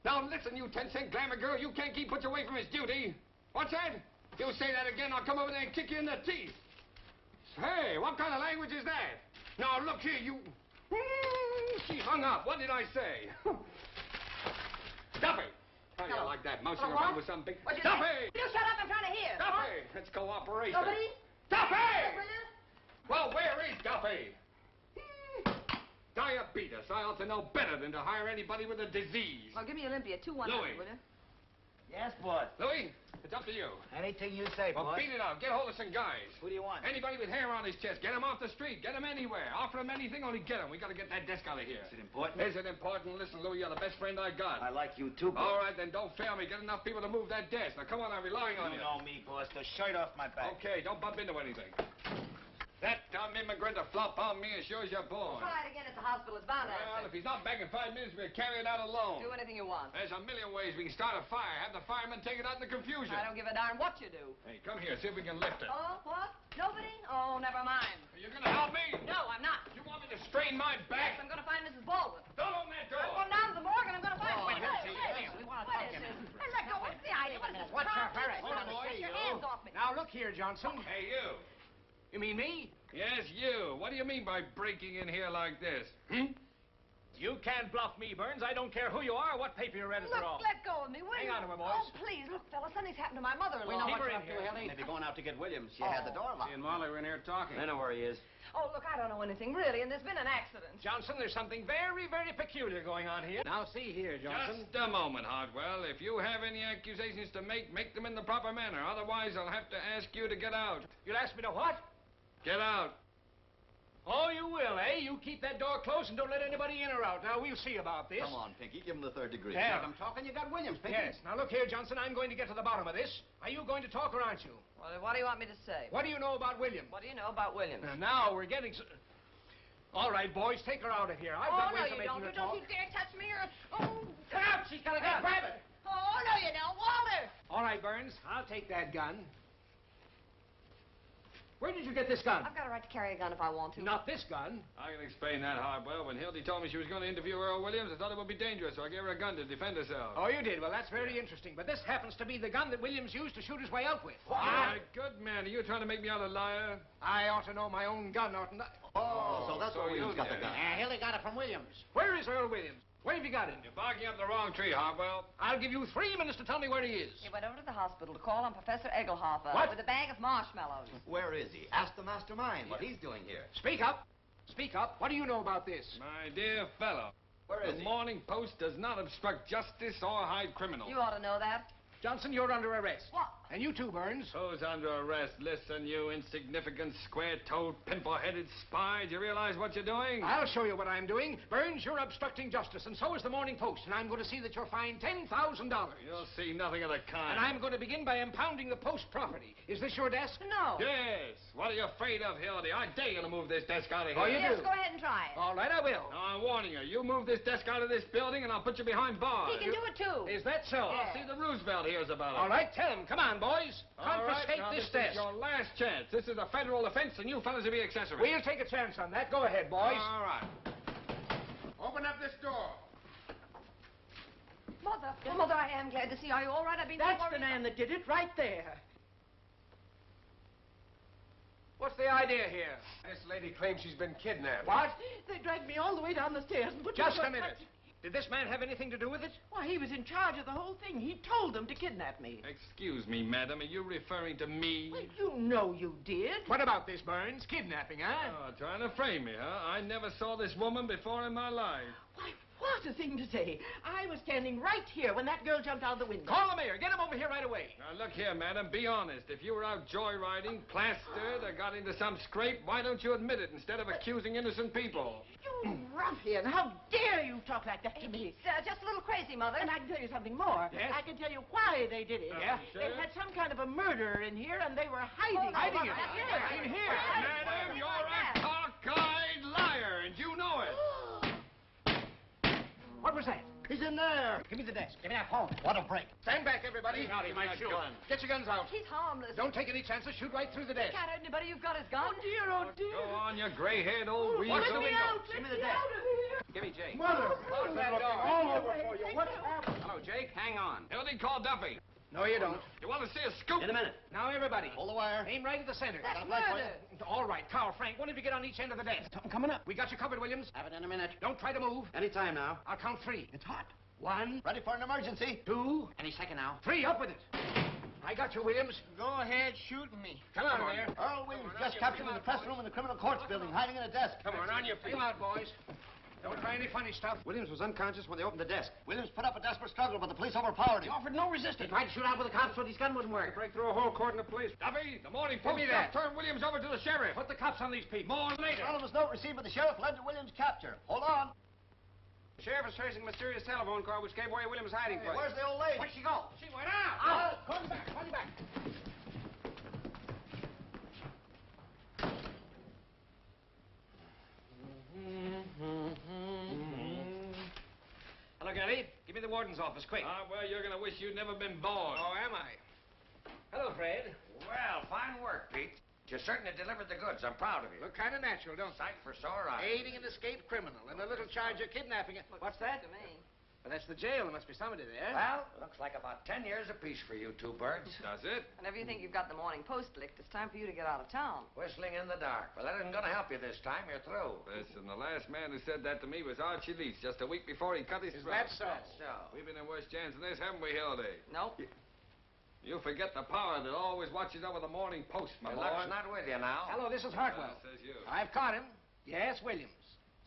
Now, listen, you 10-cent glamour girl. You can't keep Butch away from his duty. What's that? You say that again, I'll come over there and kick you in the teeth. Hey, what kind of language is that? Now, look here, you... She hung up. What did I say? Duffy! How do you like that? Mousing Oh, around what? with some big... What'd you Duffy! say? You shut up, I'm trying to hear. Duffy! It's cooperation. Nobody? Duffy! Will you? Well, where is Duffy? Diabetes. I ought to know better than to hire anybody with a disease. Well, give me Olympia, 2-1, Louis. will you? Yes, boss. Louis, it's up to you. Anything you say, Well, boss. beat it out. Get hold of some guys. Who do you want? Anybody with hair on his chest. Get him off the street. Get him anywhere. Offer him anything, only get him. We got to get that desk out of here. Is it important? Is it important? Listen, Louis, you're the best friend I got. I like you too, boss. All right, then don't fail me. Get enough people to move that desk. Now, come on, I'm relying on you. You know me, boss. The shirt off my back. Okay, don't bump into anything. That dumb immigrant to flop on me as sure as you're born. Try it again at the hospital. It's bound to Well, answer. if he's not back in 5 minutes, we'll carry it out alone. Do anything you want. There's a million ways we can start a fire. Have the firemen take it out in the confusion. I don't give a darn what you do. Hey, come here. See if we can lift it. Oh, what? Nobody? Oh, never mind. You're going to help me? No, I'm not. You want me to strain my Yes, back? I'm going to find Mrs. Baldwin. Don't open that door. I'm going down to the morgue and I'm going to find her. Oh, wait a minute, Hey, we what is this? Hey, let go. What's the idea? What is this? What's your hurry? Get your hands off me. Now, look here, Johnson. Hey, you. You mean me? Yes, you. What do you mean by breaking in here like this? You can't bluff me, Burns. I don't care who you are or what paper you're editor of. Look, let go of me, will Hang you? on to her, boys. Oh, please. Look, fella, something's happened to my mother-in-law. We know Keep what her you're in up to, here. Hildy. Maybe going out to get Williams. She had the door locked. She and Molly were in here talking. I know where he is. Oh, look, I don't know anything, really, and there's been an accident. Johnson, there's something very, very peculiar going on here. Now, see here, Johnson. Just a moment, Hartwell. If you have any accusations to make them in the proper manner. Otherwise, I'll have to ask you to get out. You'll ask me to what? Get out. Oh, you will, eh? You keep that door closed and don't let anybody in or out. Now, we'll see about this. Come on, Pinky. Give him the 3rd degree. Yeah. I'm talking, you got Williams, Pinky. Yes. Now, look here, Johnson. I'm going to get to the bottom of this. Are you going to talk or aren't you? Well, what do you want me to say? What do you know about William? What do you know about Williams? Now we're getting... All right, boys, take her out of here. I've got no, ways of you making don't. her You talk. don't you dare touch me or... Oh, Cut out! She's got a gun. Grab it! oh, no, you don't. Walter! All right, Burns. I'll take that gun. Where did you get this gun? I've got a right to carry a gun if I want to. Not this gun. I can explain that, Hartwell. When Hildy told me she was going to interview Earl Williams, I thought it would be dangerous, so I gave her a gun to defend herself. Oh, you did? Well, that's very interesting. But this happens to be the gun that Williams used to shoot his way out with. My good man, are you trying to make me out a liar? I ought to know my own gun, oughtn't I? Oh, so that's where Williams got the gun. Hildy got it from Williams. Where is Earl Williams? Where have you got him? You're barking up the wrong tree, Hartwell. I'll give you 3 minutes to tell me where he is. He went over to the hospital to call on Professor Egelhofer. What? With a bag of marshmallows. Where is he? Ask the mastermind what he's doing here. Speak up. Speak up. What do you know about this? My dear fellow, Where is the he? Morning Post does not obstruct justice or hide criminals. You ought to know that. Johnson, you're under arrest. What? And you too, Burns. Who's under arrest? Listen, you insignificant, square-toed, pimple-headed spy. Do you realize what you're doing? I'll show you what I'm doing. Burns, you're obstructing justice, and so is the Morning Post, and I'm going to see that you're fined $10,000. You'll see nothing of the kind. And I'm going to begin by impounding the Post property. Is this your desk? No. Yes. What are you afraid of, Hildy? I dare you to move this desk out of here. Oh, you Yes, do? go ahead and try it. All right, I will. Now, I'm warning you. You move this desk out of this building, and I'll put you behind bars. He can do it, too. Is that so? I'll see the Roosevelt hears about it. All right, tell him. Come on, boys. All right, Confiscate now, this this desk. is your last chance. This is a federal offense, and you fellas will be accessories. We'll take a chance on that. Go ahead, boys. All right. Open up this door. Mother, I am glad to see you. Are you all right? I've been so That's worried. the man that did it right there. What's the idea here? This lady claims she's been kidnapped. What? They dragged me all the way down the stairs and put me Just into a minute. Did this man have anything to do with it? Why, he was in charge of the whole thing. He told them to kidnap me. Excuse me, madam. Are you referring to me? Well, you know you did. What about this, Burns? Kidnapping, huh? Oh, trying to frame me, huh? I never saw this woman before in my life. Why, what a thing to say. I was standing right here when that girl jumped out the window. Call the mayor. Get him over here right away. Now, look here, madam. Be honest. If you were out joyriding, plastered, or got into some scrape, why don't you admit it instead of accusing innocent people? You ruffian, how dare you talk like that to me? It's just a little crazy, Mother. And I can tell you something more. Yes? I can tell you why they did it. Yeah? They had some kind of a murderer in here, and they were hiding. Hiding it? Yeah. In here? Madam, you're a cockeyed liar, and you know it. What was that? He's in there. Give me the desk. Give me that phone. What a break. Stand back, everybody. Now, he might shoot. Get your guns out. He's harmless. Don't take any chances. Shoot right through the desk. Can't hurt anybody. You've got his gun. Oh, dear, oh, dear. Go on, you gray-haired old weasel. Let me out. Give me Let the me desk. out of here. Give me Jake. Mother. Close that door. All over for you. What's happened? Hello, Jake. Hang on. Hildy, call Duffy. No, you don't. You want to see a scoop? In a minute. Now, everybody. Hold the wire. Aim right at the center. That's murder. All right, Carl, Frank, one of you get on each end of the desk. Something coming up. We got you covered, Williams. Have it in a minute. Don't try to move. Any time now. I'll count 3. It's hot. 1, Ready for an emergency. 2, Any second now. 3. Up with it. I got you, Williams. Go ahead, shoot me. Come on, there. Earl Williams just captured in the press room in the criminal courts building, hiding in a desk. Come on your feet. Come out, boys. Don't try any funny stuff. Williams was unconscious when they opened the desk. Williams put up a desperate struggle, but the police overpowered He him. offered no He resistance. tried to shoot out with the cops, but his gun wouldn't work. Break through a whole court in the police. Duffy, the Morning Give Post me just that. turned Williams over to the sheriff. Put the cops on these people. More later. Anonymous note received by the sheriff led to Williams' capture. Hold on. The sheriff is tracing a mysterious telephone call which gave away Williams' hiding place. Where's the old lady? Where'd she go? She went out. Call him back. Call him back. Hello, Gary. Give me the warden's office, quick. Well, you're going to wish you'd never been born. Oh, am I? Hello, Fred. Well, fine work, Pete. You certainly delivered the goods. I'm proud of you. Look kind of natural, don't Sight for sore eyes. Aiding an escaped criminal and a little charge of kidnapping. What's that? To me. Well, that's the jail. There must be somebody there. Well, looks like about 10 years apiece for you two birds. Does it? Whenever you think you've got the Morning Post licked, it's time for you to get out of town. Whistling in the dark. Well, that isn't going to help you this time. You're through. Listen, the last man who said that to me was Archie Leach just a week before he cut his Is throat. that so? That's so. We've been in worse jams than this, haven't we, Hildy? Nope. You forget the power that always watches over the Morning Post, my Your boy. luck's not with you now. Hello, this is Hartwell. Says you. I've caught him. Yes, Williams.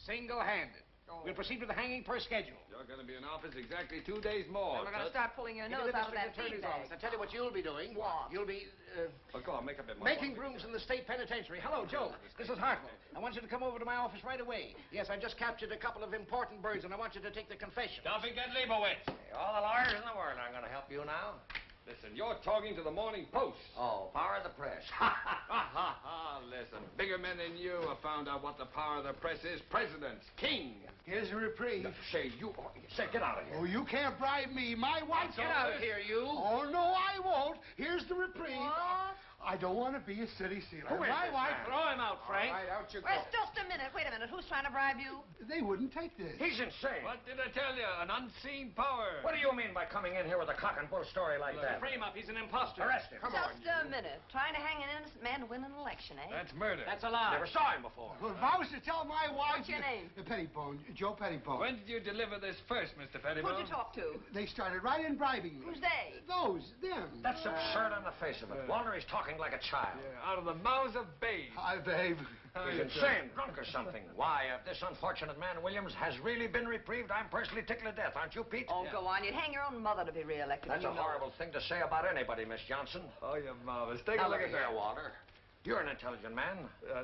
Single-handed. Oh. We'll proceed with the hanging per schedule. You're going to be in office exactly 2 days more. Then we're going to Tut. start pulling your Give me nose the out of that district feed attorney's office. bag. I tell you what you'll be doing. What? You'll be Well, go on, make up your mind. making rooms in the state penitentiary. Hello, Joe. This is Hartwell. I want you to come over to my office right away. Yes, I just captured a couple of important birds, and I want you to take the confession. Duffy, get Leibowitz. All the lawyers in the world aren't going to help you now. Listen, you're talking to the Morning Post. Oh, power of the press. Listen, bigger men than you have found out what the power of the press is. Presidents, king. Here's a reprieve. Say, get out of here. Oh, you can't bribe me. My wife's Get out of here, you. Oh, no, I won't. Here's the reprieve. What? I don't want to be a city sealer. Who is My this wife... man? Throw him out, Frank. All right, out you go. Well, just a minute. Wait a minute. Who's trying to bribe you? They wouldn't take this. He's insane. What did I tell you? An unseen power. What do you mean by coming in here with a cock and bull story like that? Frame up. He's an imposter. Arrest him. Come on. Just a minute. Trying to hang an innocent man to win an election, eh? That's murder. That's a lie. Never saw him before. Well, if I was to tell my wife... What's your name? Pettibone. Joe Pettibone. When did you deliver this first, Mr. Pettibone? Who'd you talk to? They started right in bribing me. Who's they? Them. That's absurd on the face of it. Walter, he's talking like a child. Yeah, out of the mouths of babes. Hi, babe. He's insane, drunk or something. Why, if this unfortunate man, Williams, has really been reprieved, I'm personally tickled to death, aren't you, Pete? Oh, go on. You'd hang your own mother to be reelected. That's a horrible thing to say about anybody, Miss Johnson. Oh, you're marvelous. Take Now a look at there, that. Walter. You're an intelligent man.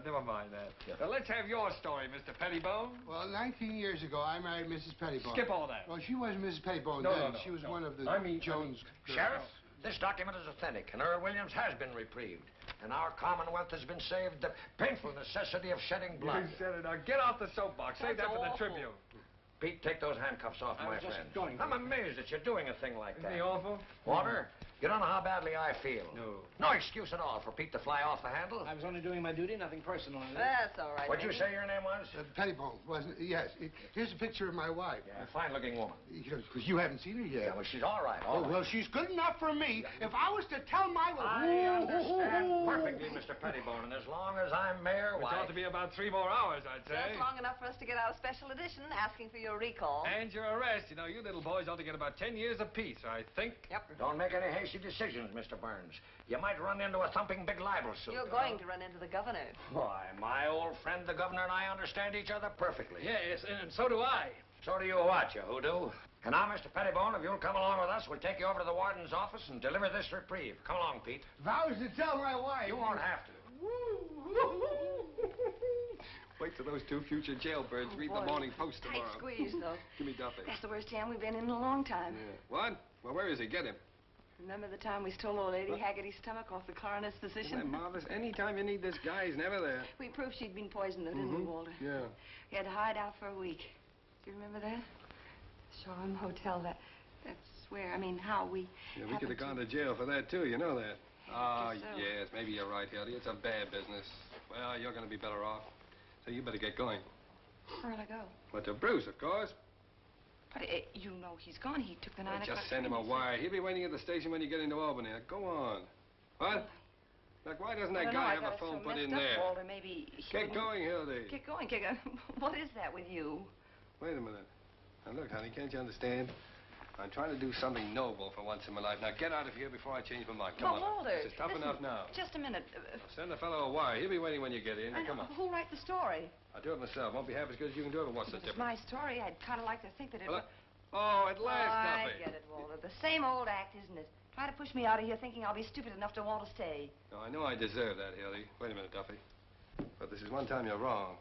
Never mind that. Now, let's have your story, Mr. Pettibone. Well, 19 years ago, I married Mrs. Pettibone. Skip all that. Well, she wasn't Mrs. Pettibone then. She was one of the Jones girls. Sheriff, this document is authentic, and Earl Williams has been reprieved. And our Commonwealth has been saved the painful necessity of shedding blood. You said it. Now, get off the soapbox. Save that for the Tribune. Pete, take those handcuffs off, my friend. I'm amazed that you're doing a thing like that. Isn't he awful? Walter, you don't know how badly I feel. No. No excuse at all for Pete to fly off the handle. I was only doing my duty, nothing personal. That's all right. What'd you say your name was? Pettibone, wasn't it? Yes. Here's a picture of my wife. Yeah, a fine-looking woman. You haven't seen her yet. Yeah, well, she's all right. All right. Well, she's good enough for me. If I was to tell my... I understand perfectly, Mr. Pettibone, and as long as I'm mayor, It why... ought to be about 3 more hours, I'd say. Just long enough for us to get out a special edition asking for your recall. And your arrest. You know, you little boys ought to get about 10 years apiece, I think. Yep. Don't make any hasty decisions, Mr. Burns. You might run into a thumping big libel suit. You're going to run into the governor. Why, my old friend, the governor, and I understand each other perfectly. Yes, and so do I. So do you what, you hoodoo? And now, Mr. Pettibone, if you'll come along with us, we'll take you over to the warden's office and deliver this reprieve. Come along, Pete. If I was to tell my wife... You won't have to. Wait till those 2 future jailbirds read the Morning Post tomorrow. Tight squeeze, though. Give me Duffy. That's the worst jam we've been in a long time. Yeah. What? Well, where is he? Get him. Remember the time we stole old Lady Haggerty's stomach off the coroner's Isn't that physician? marvelous? Anytime you need this guy, he's never there. We proved she'd been poisoned, though, didn't we, Walter? Yeah. We had to hide out for a week. Do you remember that? Shoreham Hotel, that's where, how we... Yeah, we could have gone to jail for that, too. You know that. Oh, guess so. yes. Maybe you're right, Hildy. It's a bad business. Well, you're going to be better off. So you better get going. Where'll I go? Well, to Bruce, of course. But you know he's gone. He took the 9 o'clock Just send him a train. wire. He'll be waiting at the station when you get into Albany. Now, go on. What? Look, why doesn't I that don't know, guy I have got a it phone so put in messed up, there? Walter, maybe he Get wouldn't- going, Hildy. Get going. What is that with you? Wait a minute. Now, look, honey, can't you understand? I'm trying to do something noble for once in my life. Now, get out of here before I change my mind. Come on. Walter, This is tough listen, enough now. Just a minute. Send the fellow a wire. He'll be waiting when you get in. Now, come on. Who'll write the story? I'll do it myself. Won't be half as good as you can do it, but what's the It's difference? my story. I'd kind of like to think that it... Well, oh, at last, I Duffy. get it, Walter. The same old act, isn't it? Try to push me out of here thinking I'll be stupid enough to want to stay. No, I know I deserve that, Hildy. Wait a minute, Duffy. But this is one time you're wrong.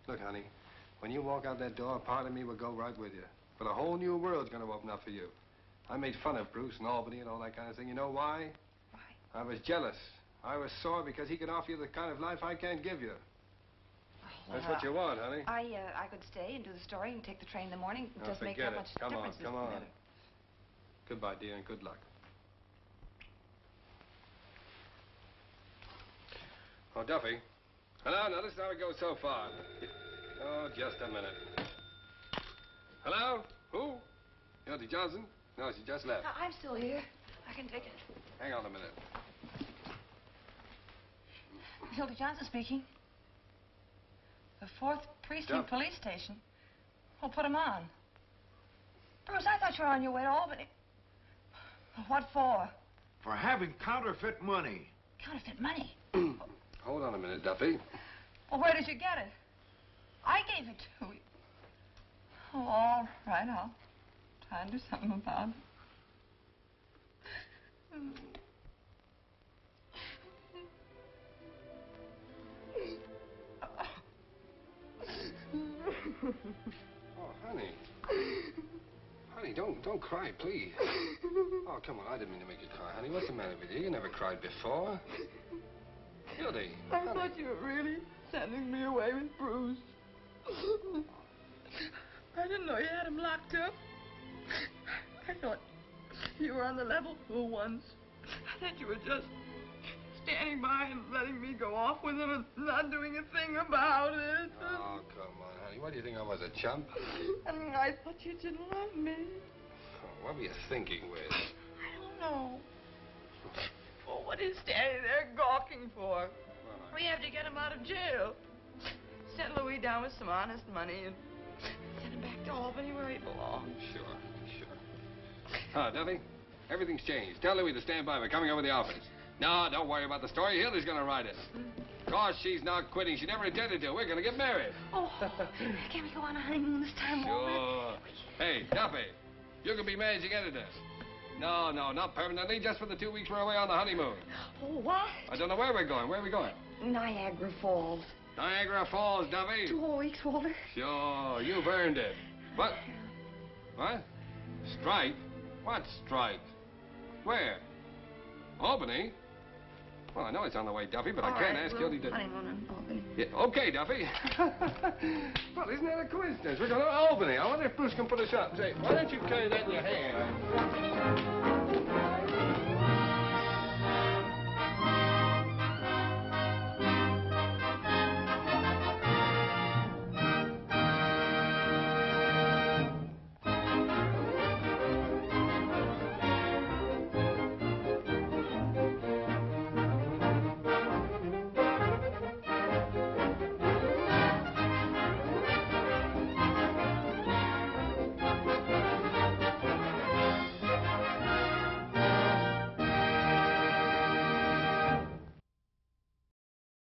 Look, honey, when you walk out that door, part of me will go right with you. But a whole new world's going to open up for you. I made fun of Bruce and Albany and all that kind of thing. You know why? Why? I was jealous. I was sore because he could offer you the kind of life I can't give you. That's what you want, honey. I could stay and do the story and take the train in the morning. It Now, doesn't make forget that it. much Come on, difference. come does it, on. matter? Goodbye, dear, and good luck. Oh, Duffy. Hello? Now, this is how it goes so far. Oh, just a minute. Hello? Who? Hildy Johnson? No, she just left. I'm still here. I can take it. Hang on a minute. Hildy Johnson speaking. The 4th Precinct Police Station. Well, put him on. Bruce, I thought you were on your way to Albany. What for? For having counterfeit money. Counterfeit money? Hold on a minute, Duffy. Well, where did you get it? I gave it to you. Oh, all right, I'll try and do something about it. Oh, honey. Honey, don't cry, please. Oh, come on. I didn't mean to make you cry, honey. What's the matter with you? You never cried before. Hildy. I thought you were really sending me away with Bruce. I didn't know you had him locked up. I thought you were on the level for once. I thought you were just standing by and letting me go off with him and not doing a thing about it. Oh, come on, honey. What do you think I was, a chump? And I thought you didn't love me. Oh, what were you thinking, Wiz? I don't know. Well, what is standing there gawking for? We have to get him out of jail. Settle Louis down with some honest money and send him back to Albany where he belongs. Sure. Duffy, everything's changed. Tell Louis to stand by. We're coming over to the office. No, don't worry about the story. Hildy's going to write it. Of course, she's not quitting. She never intended to. We're going to get married. Oh, can we go on a honeymoon this time, Walter? Sure. Hey, Duffy, you can be managing editor. No, not permanently, just for the 2 weeks we're away on the honeymoon. Oh, what? I don't know where we're going. Where are we going? Niagara Falls. Niagara Falls, Duffy. 2 whole weeks, Walter. Sure, you've earned it. What? What? Strike? What strike? Where? Albany? Well, I know it's on the way, Duffy, but I can't ask Hildy to... honeymoon in Albany. Yeah, okay, Duffy. Well, isn't that a coincidence? We're going to Albany. I wonder if Bruce can put us up. Say, why don't you carry that in your hand?